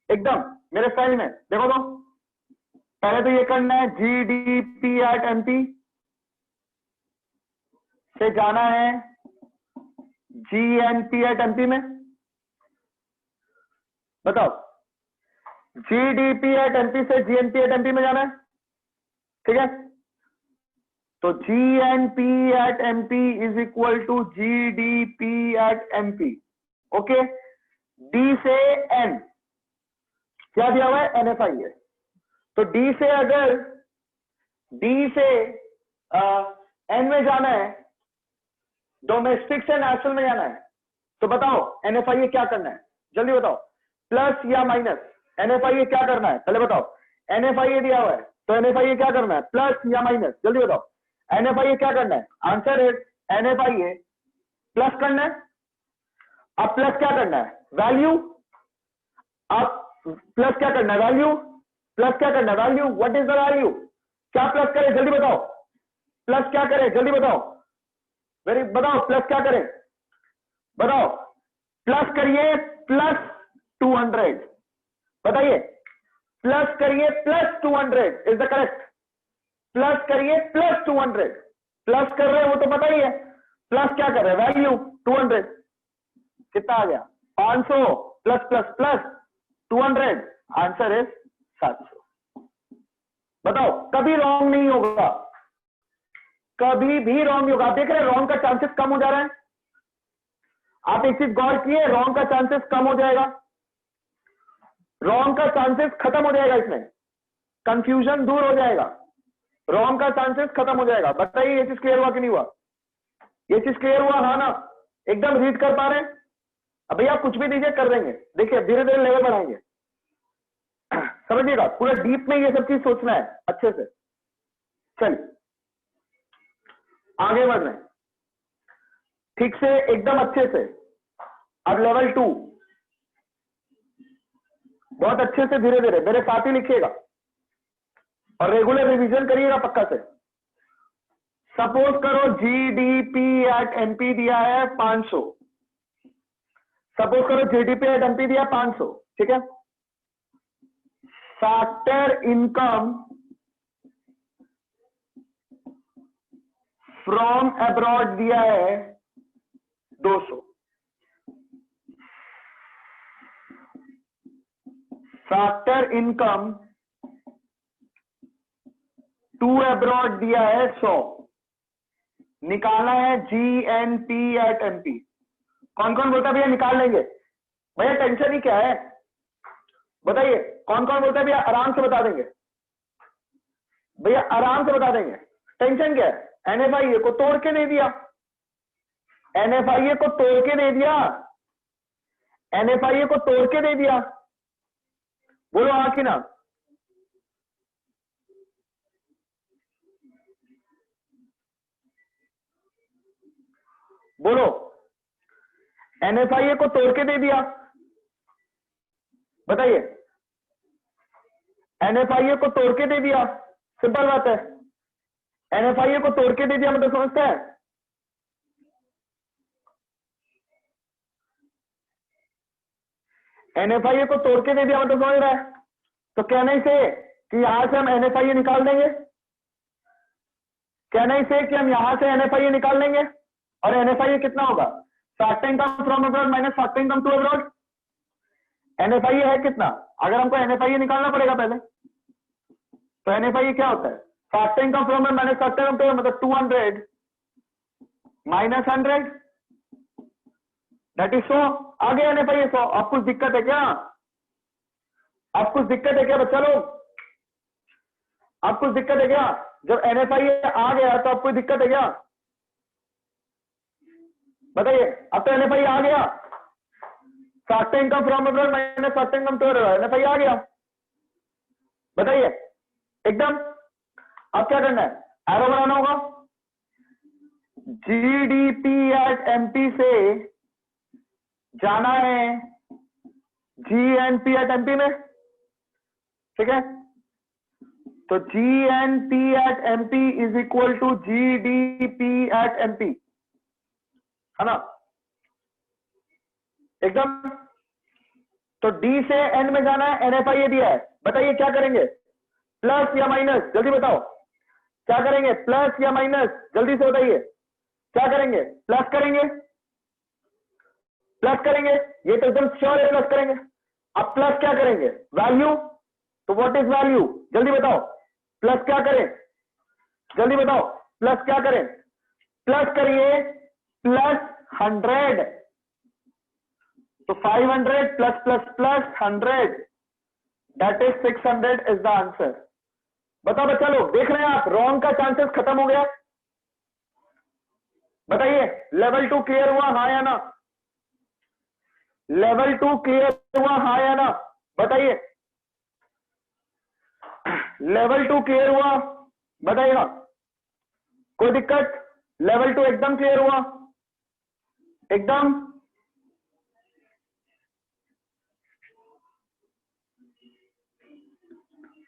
एकदम मेरे स्टाइल में। देखो तो पहले तो ये करना है, जीडीपी एट एमपी से जाना है जीएनपी एट एमपी में। बताओ, जीडीपी एट एमपी से जीएनपी एट एमपी में जाना है, ठीक है। तो GNP at MP is equal to GDP at MP. Okay, D से एन क्या दिया हुआ है? एनएफआई है। तो डी से अगर डी से एन में जाना है, डोमेस्टिक से नेशनल में जाना है, तो बताओ एनएफआई क्या करना है? जल्दी बताओ, प्लस या माइनस? एनएफआई क्या करना है पहले बताओ। एनएफआई दिया हुआ है तो एनएफआई क्या करना है? प्लस या माइनस? जल्दी बताओ एनएफआई क्या करना है? आंसर है एनएफआई प्लस करना है। अब प्लस क्या करना है? वैल्यू। अब प्लस क्या करना है? वैल्यू। प्लस क्या करना है? Value. What is the value? क्या प्लस करें? जल्दी बताओ, प्लस क्या करें? जल्दी बताओ, वेरी बताओ, प्लस क्या करें? बताओ, प्लस करिए +200। बताइए, प्लस करिए +200 इज द करेक्ट। प्लस करिए +200। प्लस कर रहे हो तो बताइए, प्लस क्या कर रहे हैं? वैल्यू 200। कितना आ गया? 500 प्लस प्लस प्लस 200, आंसर है 700। बताओ, कभी रॉन्ग नहीं होगा, कभी भी रॉन्ग नहीं होगा। आप देख रहे हैं रॉन्ग का चांसेस कम हो जा रहा है। आप एक चीज गौर किए, रॉन्ग का चांसेस कम हो जाएगा, रॉन्ग का चांसेस खत्म हो जाएगा, इसमें कंफ्यूजन दूर हो जाएगा, रॉन्ग का चांसेस खत्म हो जाएगा। बताइए ये चीज क्लियर हुआ कि नहीं हुआ? ये चीज क्लियर हुआ हाँ ना? एकदम रीड कर पा रहे हैं? अब भैया कुछ भी दीजिए कर देंगे, देखिए धीरे धीरे लेवल बढ़ाएंगे। समझिएगा, पूरा डीप में ये सब चीज सोचना है अच्छे से। चलिए आगे बढ़ रहे हैं ठीक से, एकदम अच्छे से। अब लेवल 2, बहुत अच्छे से धीरे धीरे मेरे साथ ही लिखिएगा और रेगुलर रिवीजन करिएगा पक्का से। सपोज करो जीडीपी एट एमपी दिया है 500, सपोज करो जीडीपी एट एमपी दिया 500, ठीक है। फैक्टर इनकम फ्रॉम अब्रॉड दिया है 200, फैक्टर इनकम टू अब्रॉड दिया है 100, निकालना है जीएनपी एट एमपी। कौन कौन बोलता है भैया निकाल लेंगे? भैया टेंशन ही क्या है बताइए, कौन कौन बोलता है भैया आराम से बता देंगे? भैया आराम से बता देंगे, टेंशन क्या है? एनएफआईए को तोड़ के दे दिया, एनएफआईए को तोड़ के दे दिया, एनएफआईए को तोड़ के दे दिया। बोलो हाँ कि ना? बोलो, एनएफआईए को तोड़ के दे दिया, बताइए। एनएफआईए को तोड़ के दे दिया, सिंपल बात है। एनएफआईए को तोड़ के दे दिया मतलब समझते हैं? एनएफआईए को तोड़ के दे दिया मतलब समझ रहा है? तो कहने से कि यहां से हम एनएफआईए निकाल देंगे, कहने से कि हम यहां से एनएफआईए निकाल लेंगे, और एनएफआईए कितना होगा? Factor income from abroad minus factor income to abroad. NFIA है कितना? अगर हमको एनएफआईए निकालना पड़ेगा पहले, तो एनएफआईए क्या होता है? Factor income from minus factor income to, मतलब 200 माइनस 100 दैट इज 100। आगे एनएफआईए 100। अब कुछ दिक्कत है क्या? अब कुछ दिक्कत है क्या बच्चा लोग? अब कुछ दिक्कत है क्या? जब एनएफआईए आ गया तो अब कोई दिक्कत है क्या? बताइए, अब तो एनएफआईए आ गया। Factor income from abroad minus factor income to abroad, NFIA आ गया। बताइए एकदम। अब क्या करना है? एरो बनाना होगा। जीडीपी एट एमपी से जाना है जीएनपी एट एमपी में, ठीक है। तो GNP at MP is equal to GDP at MP, है ना? एकदम। तो डी से एन में जाना है, एनएफआईए दिया है, बताइए क्या करेंगे? प्लस या माइनस? जल्दी बताओ क्या करेंगे? प्लस या माइनस? जल्दी से बताइए क्या करेंगे? प्लस करेंगे, प्लस करेंगे, ये तो एकदम श्योर है प्लस करेंगे। अब प्लस क्या करेंगे? वैल्यू। तो व्हाट इज वैल्यू? जल्दी बताओ। प्लस क्या करें? जल्दी बताओ, प्लस क्या करें? प्लस करिए, प्लस 100। तो 500 plus plus plus 100 that is 600 is the answer. बताओ बच्चा लोग, देख रहे हैं आप रॉन्ग का चांसेस खत्म हो गया। बताइए लेवल 2 क्लियर हुआ, हाँ या ना? लेवल 2 क्लियर हुआ, हाँ या ना? बताइए लेवल 2 क्लियर हुआ, बताइएगा। कोई दिक्कत? लेवल 2 एकदम क्लियर हुआ, एकदम।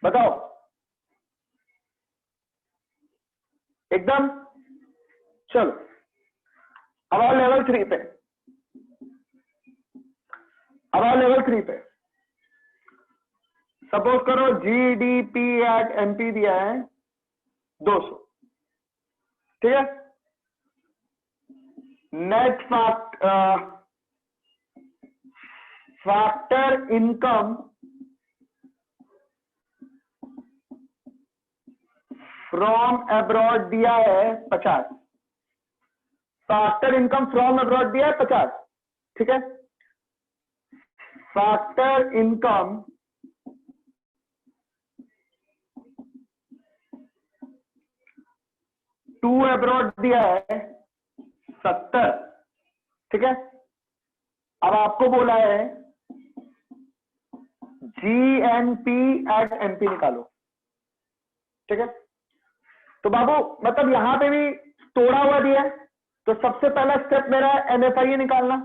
बताओ एकदम। चलो अब आओ लेवल 3 पे, अब आओ लेवल 3 पे। सपोज करो जीडीपी एट एमपी दिया है 200, ठीक है। Net factor income from abroad दिया है 50, फैक्टर इनकम फ्रॉम अब्रॉड दिया है 50, ठीक है। फैक्टर इनकम टू अब्रॉड दिया है 70, ठीक है। अब आपको बोला है GNP एट MP निकालो, ठीक है। तो बाबू मतलब यहां पे भी तोड़ा हुआ दिया है, तो सबसे पहला स्टेप मेरा है NFIE निकालना।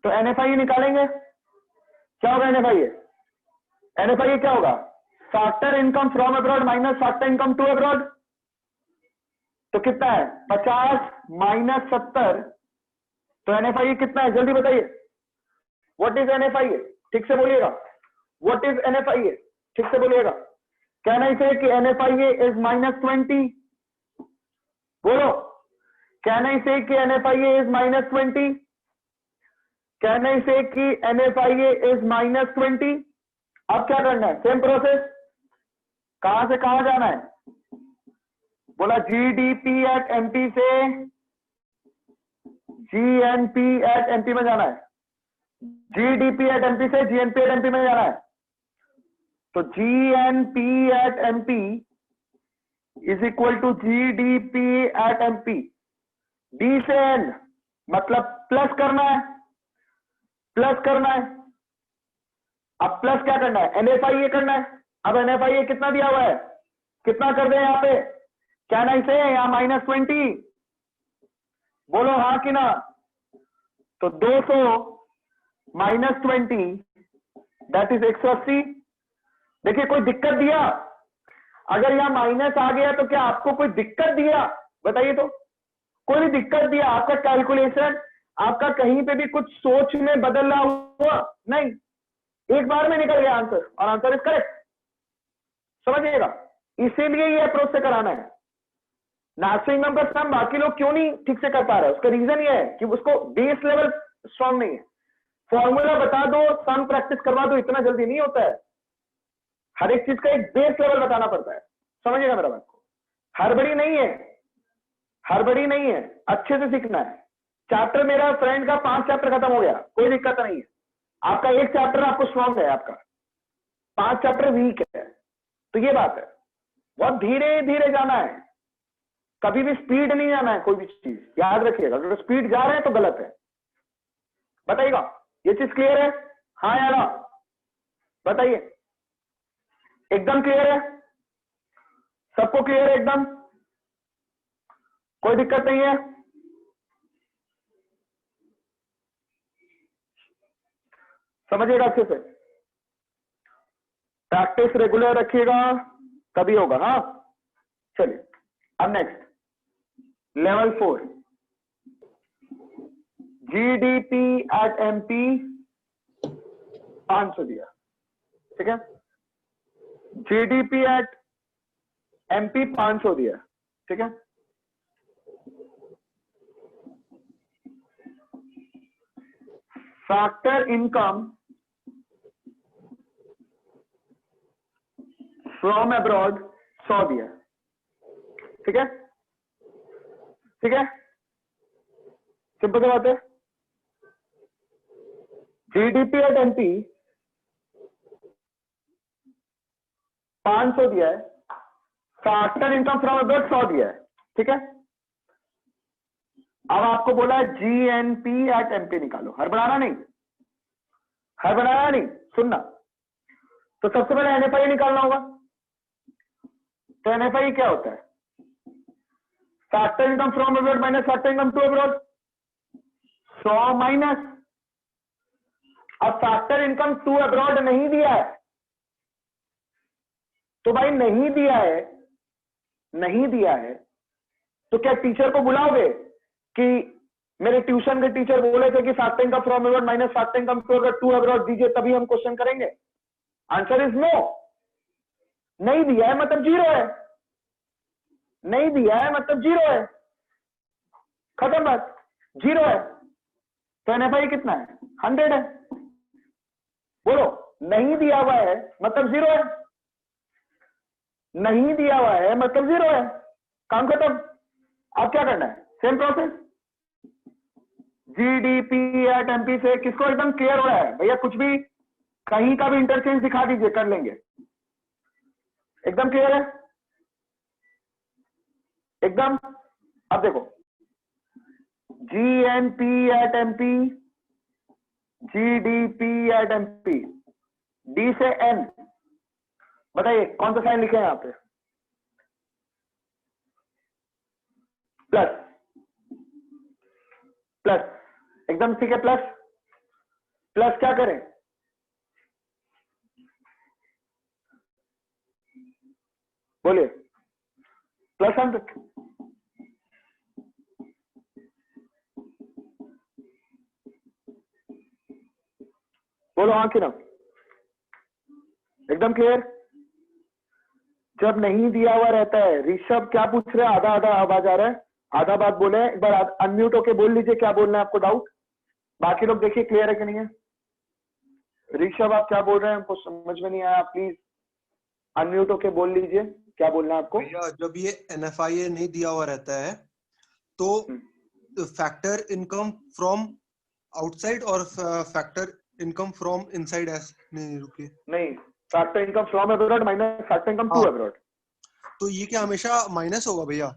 तो NFIE निकालेंगे, क्या होगा NFIE? NFIE क्या होगा? Factor income from abroad minus factor income to abroad. तो कितना है? 50 माइनस 70। तो NFIE कितना है जल्दी बताइए। What is NFIE? ठीक से बोलिएगा। What is NFIE? ठीक से बोलिएगा। कहना इसे कि NFIE इज -20। बोलो, कहना इसे कि NFIE इज -20। कहना इसे कि NFIE इज -20। अब क्या करना है? सेम प्रोसेस, कहां से कहां जाना है? बोला GDP एट MP से GNP एट MP में जाना है। GDP एट MP से GNP एट MP में जाना है। तो GNP at MP is equal to GDP at MP। D से N मतलब प्लस करना है, प्लस करना है। अब प्लस क्या करना है? NFIE करना है। अब NFIE कितना दिया हुआ है? कितना कर दे यहां पे? क्या नहीं से यहां -20। बोलो हाँ कि ना। तो 200 माइनस 20 दैट इज 180। देखिए कोई दिक्कत दिया? अगर यहां माइनस आ गया तो क्या आपको कोई दिक्कत दिया? बताइए तो। कोई दिक्कत दिया? आपका कैलकुलेशन, आपका कहीं पे भी कुछ सोच में बदलना हुआ? नहीं, एक बार में निकल गया आंसर, और आंसर इज करेक्ट। समझिएगा, इसीलिए ये अप्रोच से कराना है। नैचुरल का सम बाकी लोग क्यों नहीं ठीक से कर पा रहे हैं? उसका रीजन ये है कि उसको बेस लेवल स्ट्रांग नहीं है। फॉर्मूला बता दो, सम प्रैक्टिस करवा दो, इतना जल्दी नहीं होता है। हर एक चीज का एक बेस लेवल बताना पड़ता है। समझिएगा मेरा बात को। हड़बड़ी नहीं है, हड़बड़ी नहीं है, अच्छे से सीखना है। चैप्टर मेरा फ्रेंड का 5 चैप्टर खत्म हो गया, कोई दिक्कत नहीं है। आपका एक चैप्टर आपको स्ट्रांग है, आपका 5 चैप्टर वीक है। तो ये बात है, बहुत धीरे धीरे जाना है, कभी भी स्पीड नहीं जाना है। कोई भी चीज याद रखिएगा, अगर स्पीड जा रहे हैं तो गलत है। बताइएगा, ये चीज क्लियर है? हाँ या ना बताइए। एकदम क्लियर है? सबको क्लियर है एकदम? कोई दिक्कत नहीं है? समझिएगा अच्छे से, प्रैक्टिस रेगुलर रखिएगा, तभी होगा। हाँ चलिए, अब next level 4, GDP at MP 500 दिया, ठीक है। GDP एट MP 500 दिया, ठीक है। फैक्टर इनकम फ्रॉम अब्रॉड 100 दिया, ठीक है। ठीक है, सिंपल सी बात है। GDP एट MP 500 दिया है, फैक्टर इनकम फ्रॉम अब्रॉड 100 दिया है, ठीक है। अब आपको बोला है GNP एट MP निकालो। हड़बड़ाना नहीं, हड़बड़ाना नहीं, सुनना। तो सबसे पहले NFIE निकालना होगा। तो NFIE क्या होता है? Factor income from abroad minus factor income to abroad. 100 minus, अब फैक्टर इनकम टू अब्रॉड नहीं दिया है, तो भाई नहीं दिया है, नहीं दिया है तो क्या टीचर को बुलाओगे कि मेरे ट्यूशन के टीचर बोले थे कि factor income from abroad minus factor income to abroad दीजिए तभी हम क्वेश्चन करेंगे? Answer is no. नहीं दिया है मतलब जीरो है, नहीं दिया है मतलब जीरो है, खत्म बात, जीरो है। तो NFIE कितना है? 100 है। बोलो, नहीं दिया हुआ है मतलब जीरो है, नहीं दिया हुआ है मतलब जीरो है, काम खत्म। अब क्या करना है? Same process, GDP at MP से किसको एकदम क्लियर हो रहा है भैया? कुछ भी कहीं का भी इंटरचेंज दिखा दीजिए, कर लेंगे। एकदम क्लियर है? एकदम। अब देखो, GNP at MP, GDP at MP, D से N, बताइए कौन सा साइन लिखे हैं यहाँ पे? प्लस, प्लस, एकदम ठीक है। प्लस, प्लस क्या करें? बोलिए, प्लस 100। बोलो हाँ कि ना? एकदम क्लियर। जब नहीं दिया हुआ रहता है, ऋषभ क्या पूछ रहे हैं? आधा आधा आवाज आ रहा है, आधा बात बोले। एक बार अनम्यूट होके बोल लीजिए क्या बोलना है आपको, डाउट। बाकी लोग देखिए क्लियर है कि नहीं है। ऋषभ आप क्या बोल रहे हैं, हमको समझ में नहीं आया, प्लीज अनम्यूट होके बोल लीजिए क्या बोलना है आपको। भैया जब ये NFIA नहीं दिया हुआ रहता है तो फैक्टर इनकम फ्रॉम आउटसाइड और फैक्टर इनकम फ्रॉम इनसाइड नहीं रुकिए, नहीं, factor income from abroad minus factor income to हाँ, अब्रॉड। तो ये क्या हमेशा माइनस होगा भैया?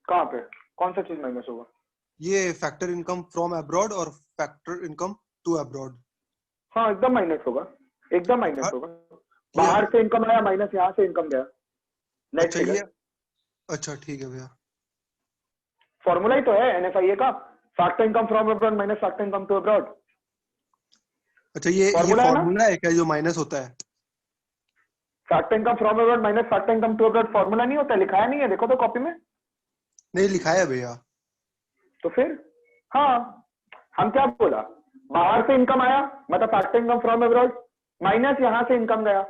कहाँ पे कौन सा चीज माइनस होगा? ये फैक्टर इनकम फ्रॉम अब्रॉड और फैक्टर इनकम टू अब्रॉड। हाँ एकदम माइनस होगा, एकदम माइनस होगा। ये बाहर से इनकम आया माइनस यहाँ से इनकम गया, नेट अच्छा फिगर। ये अच्छा ठीक है भैया। फॉर्मूला ही तो है एनएफआईए का, factor income from abroad minus factor income to abroad. अच्छा ये फॉर्मूला है ना, फॉर्मूला है क्या जो माइनस होता है? Factor income from abroad minus factor income to abroad formula नहीं होता, लिखाया नहीं है, देखो तो कॉपी में। नहीं लिखा है भैया। तो फिर हाँ, हम क्या बोला, बाहर से इनकम आया मतलब factor income from abroad minus यहां से इनकम गया,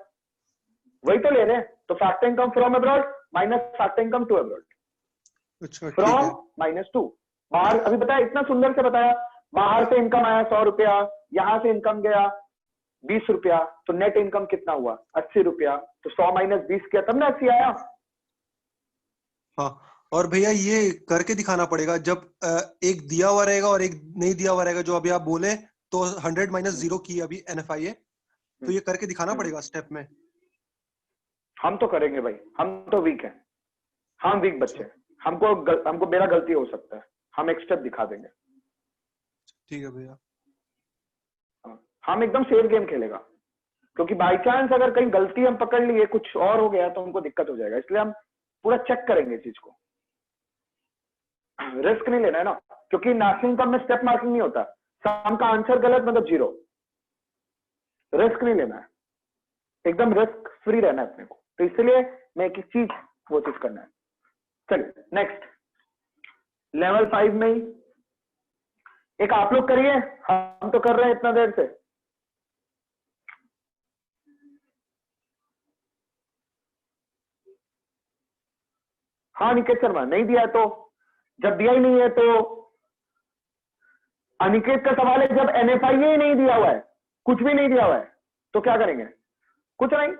वही तो ले रहे हैं। तो factor income from abroad minus factor income to abroad, अच्छा ठीक फ्रॉम है। Minus to. बाहर अभी बताया, इतना सुंदर से बताया, बाहर से इनकम आया 100 रुपया, यहां से इनकम गया 20 रुपया, तो नेट इनकम कितना हुआ 80 रुपया। तो 100 माइनस 20 किया तब ना 80 आया। हाँ, और भैया ये करके दिखाना पड़ेगा जब एक दिया हुआ रहेगा और एक नहीं दिया हुआ रहेगा, जो अभी आप बोले तो 100 माइनस 0 की अभी NFIA, तो ये करके दिखाना पड़ेगा स्टेप में। हम तो करेंगे भाई, हम तो वीक है, हम वीक बच्चे हैं। हमको मेरा गलती हो सकता है, हम एक स्टेप दिखा देंगे। ठीक है भैया। हाँ, हम एकदम सेफ गेम खेलेगा, क्योंकि बाई चांस अगर कहीं गलती हम पकड़ लिए कुछ और हो गया तो हमको दिक्कत हो जाएगा, इसलिए हम पूरा चेक करेंगे चीज को। रिस्क नहीं लेना है ना, क्योंकि नेशनल इनकम में स्टेप मार्किंग नहीं होता, सम का आंसर गलत मतलब 0। रिस्क नहीं लेना है, एकदम रिस्क फ्री रहना है अपने को, तो इसलिए मैं एक चीज वो चीज करना है। चलिए नेक्स्ट, लेवल 5 में ही एक आप लोग करिए, हम तो कर रहे हैं इतना देर से। हाँ निकेत शर्मा, नहीं दिया है तो, जब दिया ही नहीं है तो, अनिकेत का सवाल है जब एनएफआईए ही नहीं दिया हुआ है, कुछ भी नहीं दिया हुआ है, तो क्या करेंगे? कुछ नहीं,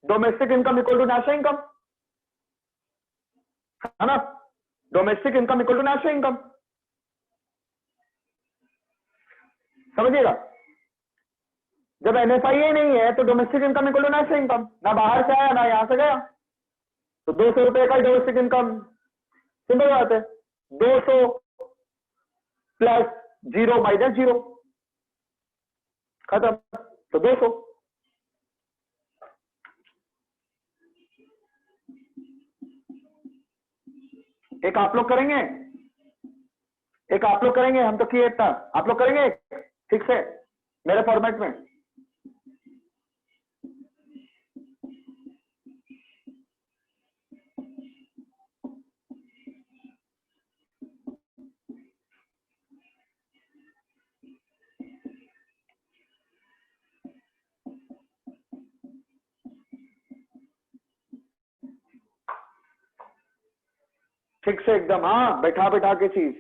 domestic income equal to national income, है ना? Domestic income equal to national income, समझिएगा। जब एनएफआईए नहीं है तो domestic income equal to national income, ना बाहर से आया ना यहां से गया, तो 200 रुपए का डोमेस्टिक इनकम, सिंपल बात है। 200 प्लस 0 माइनस 0, खत्म। तो 200। एक आप लोग करेंगे, एक आप लोग करेंगे, हम तो किए इतना, आप लोग करेंगे ठीक से मेरे फॉर्मेट में। ठीक से एकदम, हाँ बैठा बैठा के चीज।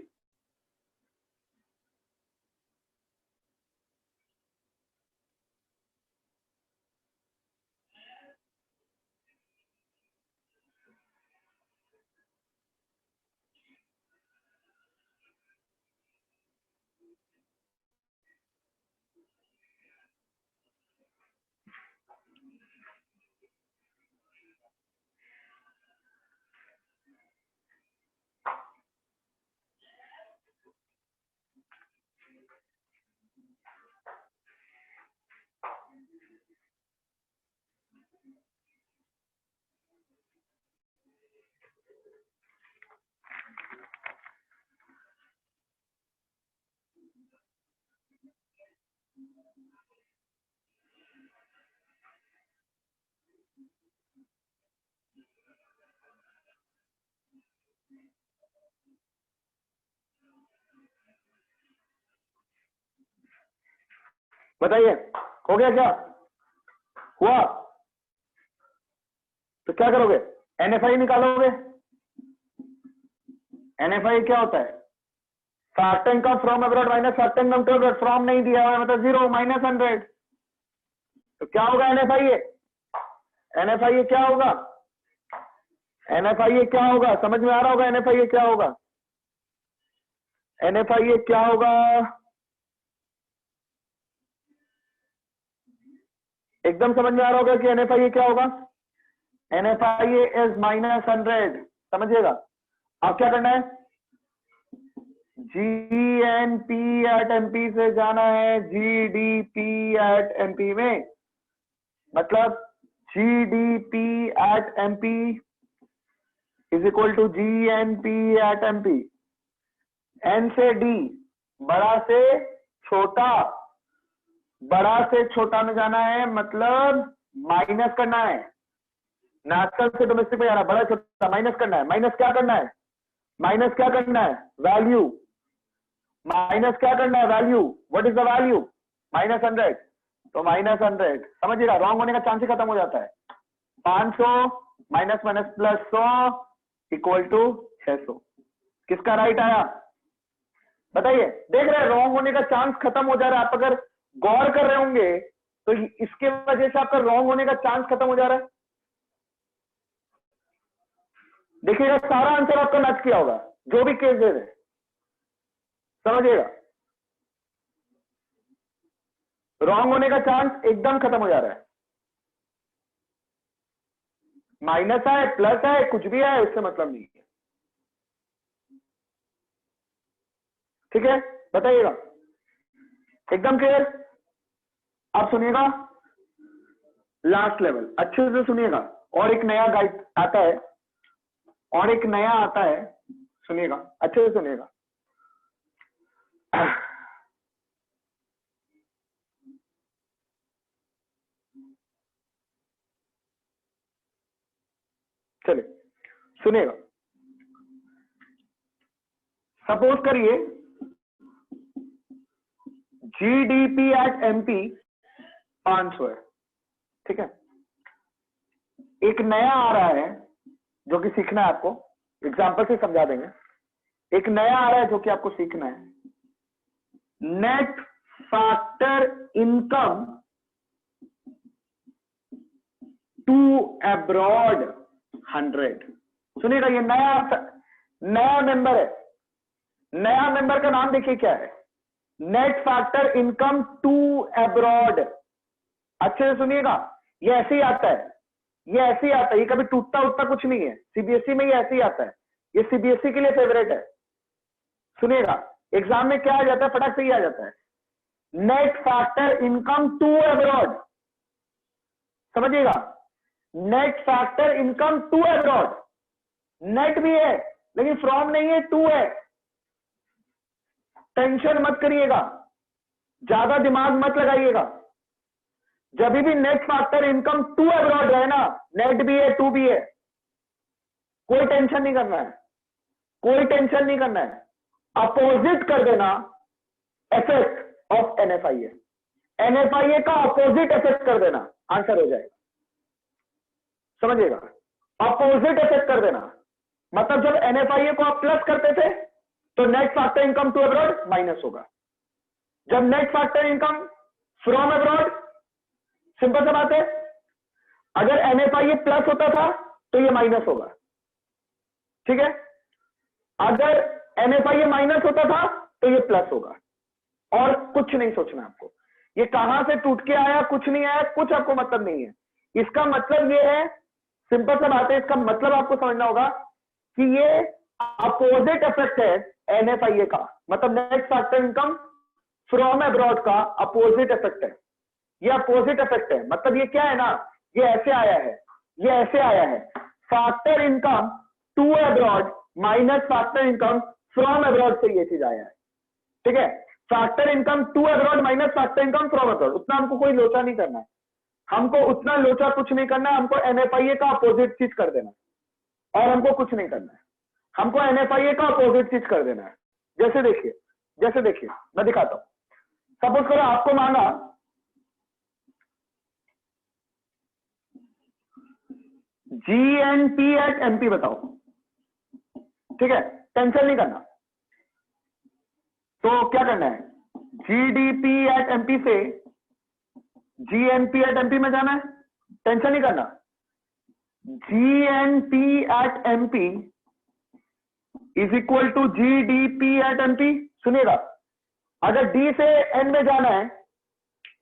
बताइए, हो गया क्या? हुआ? तो क्या करोगे? एनएफआई निकालोगे। एनएफआई क्या होता है? Factor income from abroad minus factor income to abroad. From नहीं दिया हुआ मतलब 0 माइनस 100। तो क्या होगा एनएफआई? एनएफआई क्या होगा? एनएफआई क्या होगा? समझ में आ रहा होगा एनएफआई क्या होगा? एनएफआई क्या होगा? एकदम समझ में आ रहा होगा कि एनएफआई क्या होगा? NFI is minus 100। समझिएगा। अब क्या करना है? जीएनपी एट एमपी से जाना है जीडीपी एट एमपी में। मतलब GDP at MP is equal to GNP at MP. N से डी, बड़ा से छोटा, बड़ा से छोटा में जाना है, मतलब माइनस करना है। नेशनल से डोमेस्टिक में जाना है, बड़ा छोटा माइनस करना है। माइनस क्या करना है? माइनस क्या करना है? वैल्यू। माइनस क्या करना है? Value. What is the value? Minus 100। तो माइनस 100 समझिएगा, रॉन्ग होने का चांस ही खत्म हो जाता है। 500 minus minus plus 100 equal to 600। किसका राइट आया? बताइए। देख रहे हैं, रॉन्ग होने का चांस खत्म हो जा रहा है। आप अगर गौर कर रहे होंगे तो इसके वजह से आपका रॉन्ग होने का चांस खत्म हो जा रहा है। देखिएगा, सारा आंसर आपका मैच किया होगा जो भी केस दे रहे, समझिएगा। रॉन्ग होने का चांस एकदम खत्म हो जा रहा है। माइनस है, प्लस है, कुछ भी है, उससे मतलब नहीं है। ठीक है, बताइएगा। एकदम क्लियर? अब सुनिएगा, लास्ट लेवल अच्छे से सुनिएगा। और एक नया गाइड आता है, और एक नया आता है, सुनिएगा, अच्छे से सुनिएगा। चलिए सुनिएगा। सपोज करिए जीडीपी एट एमपी 500 है। ठीक है, एक नया आ रहा है जो कि सीखना है आपको, एग्जांपल से समझा देंगे। एक नया आ रहा है जो कि आपको सीखना है। Net factor income to abroad 100। सुनिएगा, ये नया मेंबर है। नया मेंबर का नाम देखिए क्या है? Net factor income to abroad. अच्छे से सुनिएगा, ये ऐसे ही आता है, ये ऐसे ही आता है, ये कभी टूटता उठता कुछ नहीं है। सीबीएसई में ये ऐसे ही आता है, ये सीबीएसई के लिए फेवरेट है। सुनिएगा, एग्जाम में क्या आ जाता है, फटाक से ही आ जाता है, net factor income to abroad. समझिएगा, net factor income to abroad. Net भी है लेकिन फ्रॉम नहीं है, टू है। टेंशन मत करिएगा, ज्यादा दिमाग मत लगाइएगा। जब भी net factor income to abroad रहे ना, नेट भी है टू भी है, कोई टेंशन नहीं करना है, कोई टेंशन नहीं करना है। अपोजिट कर देना इफेक्ट ऑफ एनएफआईए। एनएफआईए का अपोजिट इफेक्ट कर देना, आंसर हो जाएगा। समझिएगा, अपोजिट इफेक्ट कर देना। मतलब जब एनएफआईए को आप प्लस करते थे तो net factor income to abroad minus होगा। जब net factor income from abroad, simple सा बात है, अगर एनएफआईए प्लस होता था तो ये माइनस होगा। ठीक है, अगर एनएफआईए माइनस होता था तो ये प्लस होगा। और कुछ नहीं सोचना आपको, ये कहां से टूट के आया, कुछ नहीं आया, कुछ आपको मतलब नहीं है। इसका मतलब ये है, सिंपल सा बात है, इसका मतलब आपको समझना होगा कि ये अपोजिट इफेक्ट है एनएफआईए का। मतलब net factor income from abroad का अपोजिट इफेक्ट है। ये अपोजिट इफेक्ट है। मतलब ये क्या है ना, ये ऐसे आया है, ये ऐसे आया है, factor income to abroad minus factor income from abroad से ये चीज आया है। ठीक है, factor income to abroad minus factor income from abroad, उतना हमको कोई लोचा नहीं करना है। हमको उतना लोचा कुछ नहीं करना है, हमको एनएफआईए का अपोजिट चीज कर देना है। और हमको कुछ नहीं करना है, हमको एनएफआईए का अपोजिट चीज कर देना है। जैसे देखिए मैं दिखाता हूं। सपोज करो आपको मांगा GNP एट MP बताओ, ठीक है, टेंशन नहीं करना। तो क्या करना है, GDP एट MP से GNP एट MP में जाना है, टेंशन नहीं करना। GNP at MP is equal to GDP at MP। सुनिएगा, अगर D से N में जाना है,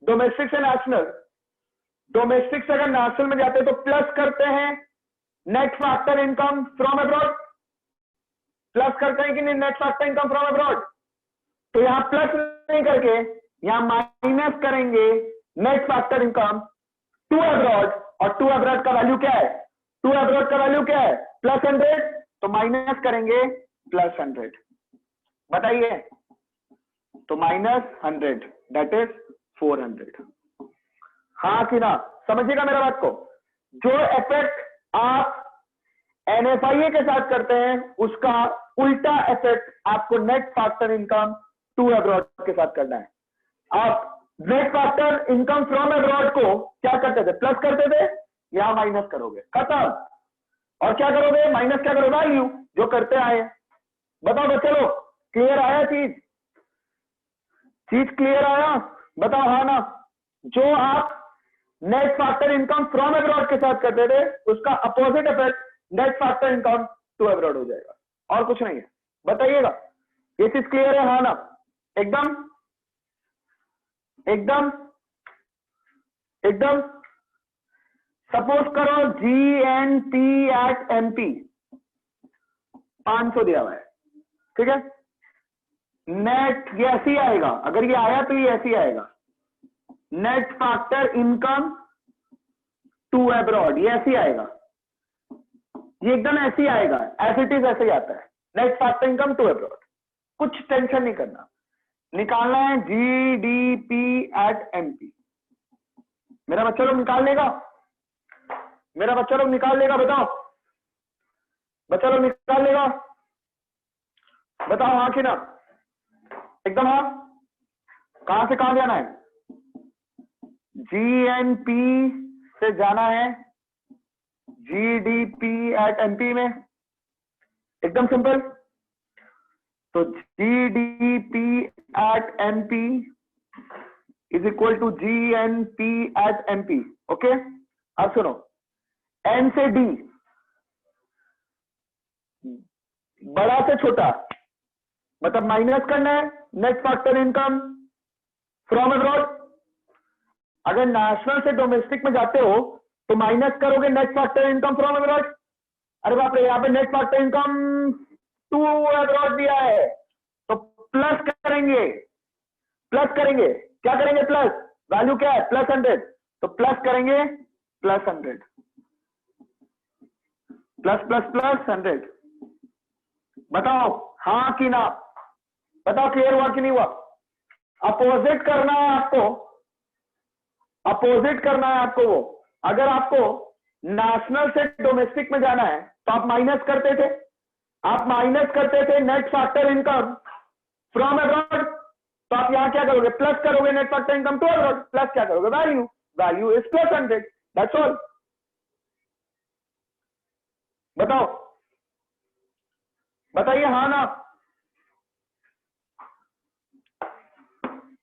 डोमेस्टिक से नेशनल, डोमेस्टिक से अगर नेशनल में जाते हैं तो प्लस करते हैं net factor income from abroad, plus करते हैं कि नहीं net factor income from abroad. तो यहां प्लस नहीं करके यहां माइनस करेंगे net factor income to abroad, और टू अब्रॉड का वैल्यू क्या है, टू अब्रॉड का वैल्यू क्या है +100, तो माइनस करेंगे +100। बताइए, तो -100 दैट इज 400। हाँ कि ना, समझिएगा मेरा बात को। जो इफेक्ट आप NFIA के साथ करते हैं उसका उल्टा इफेक्ट आपको net factor income to abroad के साथ करना है। आप net factor income from abroad को क्या करते थे, प्लस करते थे, यहां माइनस करोगे, खत्म। और क्या करोगे, माइनस क्या करोगे, वैल्यू जो करते आए। बताओ बच्चे लोग, क्लियर आया चीज क्लियर आया, बताओ हाँ ना। जो आप net factor income from abroad के साथ करते थे उसका opposite effect net factor income to abroad हो जाएगा, और कुछ नहीं है। बताइएगा, ये चीज क्लियर है हाँ ना, एकदम एकदम एकदम। सपोज करो GNP एट MP 500 दिया हुआ है, ठीक है, नेट ये ऐसे ही आएगा, अगर ये आया तो ये ऐसे ही आएगा, net factor income to abroad, ये ऐसे ही आएगा, ये एकदम ऐसे ही आएगा, एज इट इज ऐसे ही आता है, net factor income to abroad. कुछ टेंशन नहीं करना, निकालना है GDP एट MP। मेरा बच्चा लोग निकाल लेगा, मेरा बच्चा लोग निकाल लेगा, बताओ बच्चा लोग निकाल लेगा, बताओ हाँ कि ना, एकदम हाँ। कहां से कहां जाना है, GNP से जाना है GDP एट MP में, एकदम सिंपल। तो GDP at MP is equal to GNP at MP। Okay, अब सुनो, N से D, बड़ा से छोटा, मतलब माइनस करना है net factor income from abroad. अगर नेशनल से डोमेस्टिक में जाते हो तो माइनस करोगे net factor income from abroad. अरे बाप रे, यहाँ पे net factor income to abroad दिया है, तो प्लस करेंगे, क्या करेंगे प्लस, वैल्यू क्या है +100, तो प्लस करेंगे +100, +++100। बताओ हाँ कि ना, बताओ क्लियर हुआ कि नहीं हुआ। अपोजिट करना है आपको, अपोजिट करना है आपको। वो अगर आपको नेशनल से डोमेस्टिक में जाना है तो आप माइनस करते थे, net factor income from abroad, तो आप यहां क्या करोगे, प्लस करोगे net factor income to abroad, plus क्या करोगे, वैल्यू इज +100, दैट्स ऑल। बताओ, बताइए हाँ ना।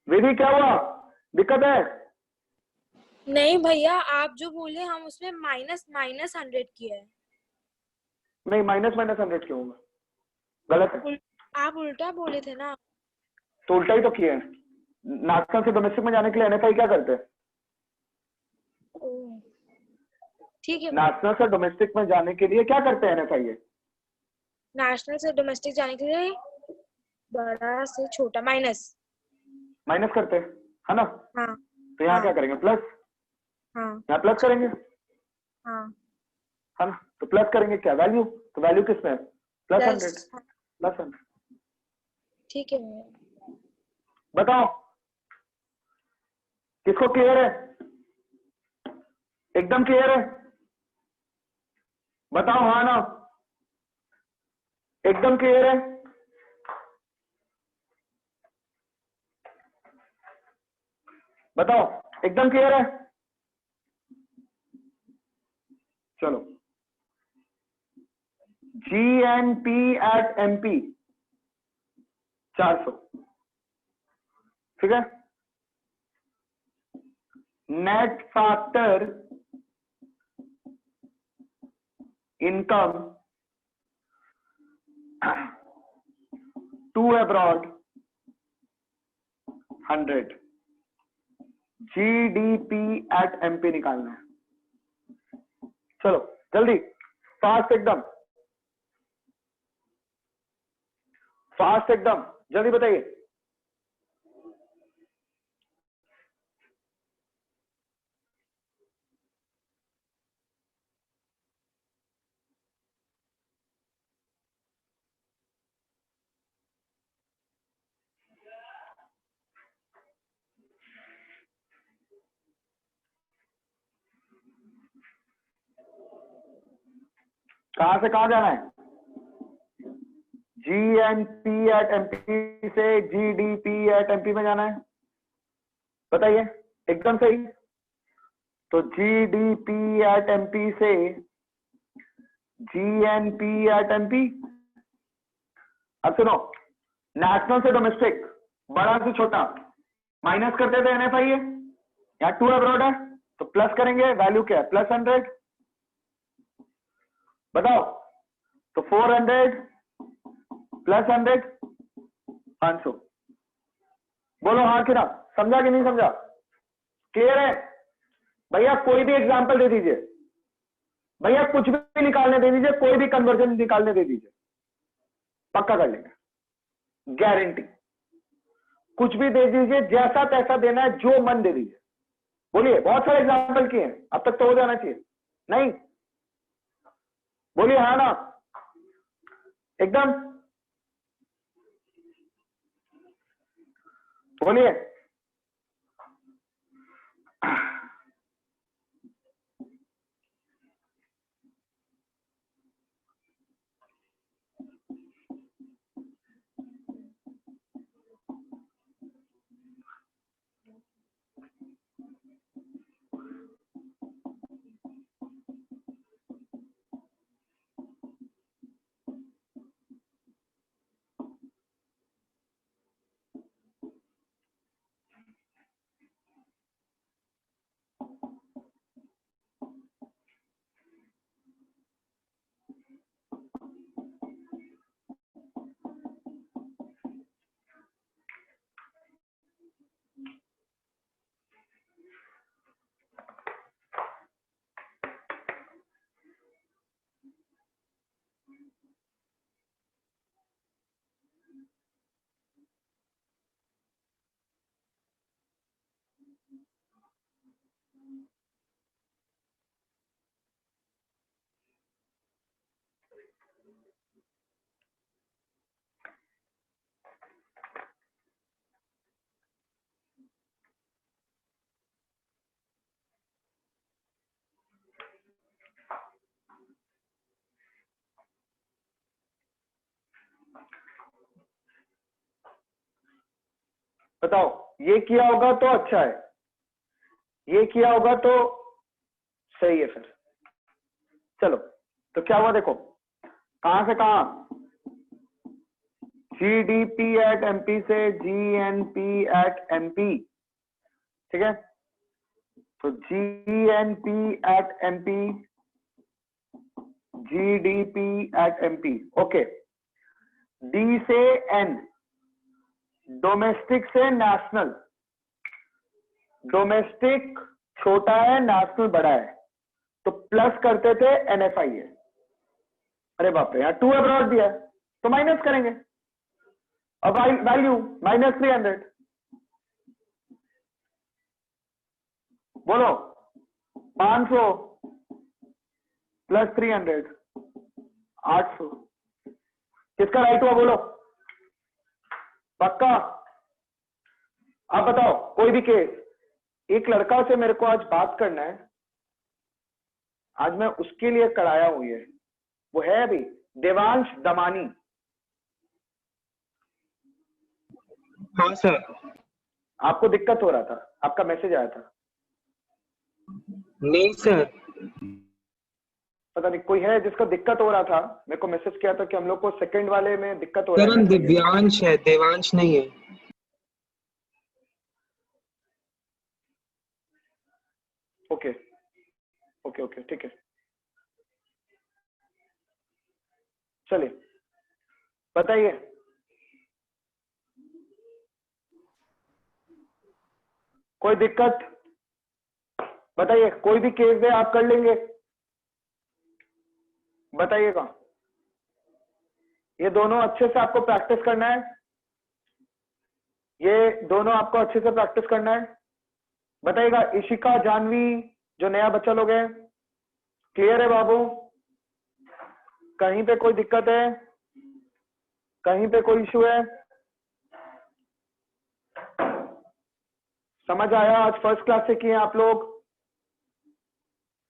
विधि क्या हुआ, दिक्कत है? नहीं भैया, आप जो बोले हम उसमें -100 किया है। नहीं, -100 क्यों होगा, गलत है। आप उल्टा बोले थे ना। तो उल्टा ही तो किए हैं। नेशनल से डोमेस्टिक में जाने के लिए NFI क्या करते हैं, ठीक है। नेशनल से डोमेस्टिक में जाने के लिए क्या करते हैं NFI? नेशनल से डोमेस्टिक जाने के लिए बड़ा से छोटा माइनस करते हैं, है ना। हाँ। तो यहाँ हाँ। क्या करेंगे, प्लस, हाँ। यहाँ प्लस करेंगे, हाँ। है ना। तो प्लस करेंगे क्या, वैल्यू, तो वैल्यू किसमें है, +100। ठीक है। बताओ किसको क्लियर है, एकदम क्लियर है, बताओ हाँ ना, एकदम क्लियर है। बताओ एकदम क्लियर है। चलो GNP at MP 400, ठीक है। Net factor income to abroad 100, GDP at MP निकालना है। चलो जल्दी, फास्ट एकदम, फास्ट एकदम, जल्दी बताइए। कहां से कहां जाना है? GNP at MP से GDP at MP में जाना है, बताइए एकदम सही। तो GDP at MP से GNP at MP। अब सुनो, नेशनल से डोमेस्टिक, बड़ा से छोटा माइनस करते थे NFIA, यहाँ टू अब्रॉड है तो प्लस करेंगे, वैल्यू क्या है +100, बताओ। तो 400 + 100 500। बोलो हाँ कि ना, समझा कि नहीं समझा? क्लियर है भैया? कोई भी एग्जांपल दे दीजिए भैया, कुछ भी निकालने दे दीजिए, कोई भी कन्वर्जन निकालने दे दीजिए, पक्का कर लेंगे, गारंटी। कुछ भी दे दीजिए, जैसा तैसा देना है, जो मन दे दीजिए। बोलिए, बहुत सारे एग्जांपल किए हैं, अब तक तो हो जाना चाहिए। नहीं, बोलिए हाँ ना एकदम, बोलिए। बताओ, ये किया होगा तो अच्छा है, ये किया होगा तो सही है फिर। चलो, तो क्या हुआ देखो, कहां से कहां? GDP at MP से GNP at MP, ठीक है। तो GNP at MP, GDP at MP, okay. D से N, डोमेस्टिक से नेशनल, डोमेस्टिक छोटा है, नेशनल बड़ा है, तो प्लस करते थे NFIA। अरे बाप रे, यहाँ टू अब्रॉड दिया है तो माइनस करेंगे, अब वैल्यू -300। बोलो 500 + 300 800। किसका राइट हुआ बोलो, पक्का? आप बताओ कोई भी केस। एक लड़का से मेरे को आज बात करना है, आज मैं उसके लिए कराया हूं ये, वो है अभी देवांश दमानी। हाँ सर। आपको दिक्कत हो रहा था, आपका मैसेज आया था। नहीं सर। पता नहीं कोई है जिसको दिक्कत हो रहा था, मेरे को मैसेज किया था कि हम लोग को सेकंड वाले में दिक्कत हो रहा सर है। दिव्यांश है, देवांश नहीं है। ओके ओके ओके ठीक है, चलिए बताइए। कोई दिक्कत बताइए, कोई भी केस दे आप कर लेंगे, बताइएगा। ये दोनों अच्छे से आपको प्रैक्टिस करना है, ये दोनों आपको अच्छे से प्रैक्टिस करना है। बताइएगा। इशिका, जानवी, जो नया बच्चा लोग है, क्लियर है बाबू? कहीं पे कोई दिक्कत है? कहीं पे कोई इशू है? समझ आया? आज फर्स्ट क्लास से किए आप लोग,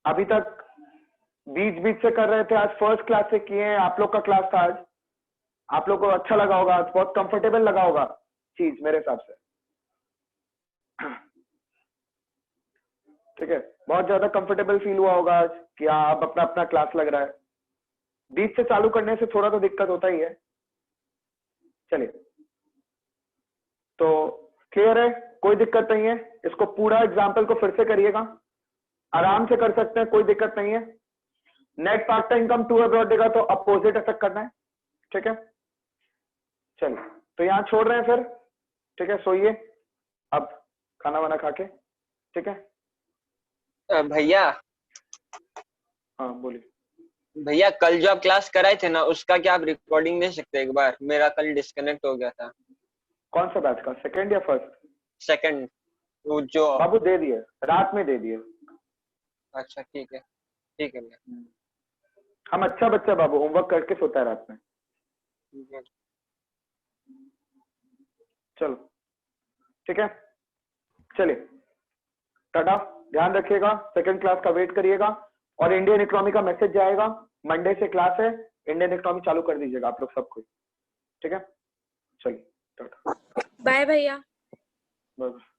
अभी तक बीच बीच से कर रहे थे, आज फर्स्ट क्लास से किए हैं। आप लोग का क्लास था आज, आप लोग को अच्छा लगा होगा, आज बहुत कंफर्टेबल लगा होगा चीज मेरे हिसाब से। ठीक है, बहुत ज्यादा कंफर्टेबल फील हुआ होगा आज कि आप अपना अपना क्लास लग रहा है। बीच से चालू करने से थोड़ा तो दिक्कत होता ही है। चलिए, तो क्लियर है, कोई दिक्कत नहीं है। इसको पूरा एग्जाम्पल को फिर से करिएगा, आराम से कर सकते हैं, कोई दिक्कत नहीं है। Net part time income to abroad देगा तो अपोजिट इफेक्ट करना है, ठीक है। चलिए, तो यहाँ छोड़ रहे हैं फिर, ठीक है, सोइए अब खाना वाना खा के, ठीक है। भैया हाँ बोलिए। भैया, कल जो आप क्लास कराए थे ना, उसका क्या आप रिकॉर्डिंग दे सकते हैं एक बार? मेरा कल डिस्कनेक्ट हो गया था। कौन सा बैच का, सेकंड या फर्स्ट? सेकंड, वो जो बाबू दे दिए, रात में दे दिए। अच्छा ठीक है, ठीक है भैया। हम अच्छा बच्चा बाबू, होमवर्क करके सोता है रात में। चलो ठीक है, चलिए टाटा, ध्यान रखिएगा, सेकंड क्लास का वेट करिएगा। और इंडियन इकोनॉमी का मैसेज जाएगा, मंडे से क्लास है, इंडियन इकोनॉमी चालू कर दीजिएगा आप लोग सब कुछ, ठीक है। चलिए टाटा, बाय भैया। बाय।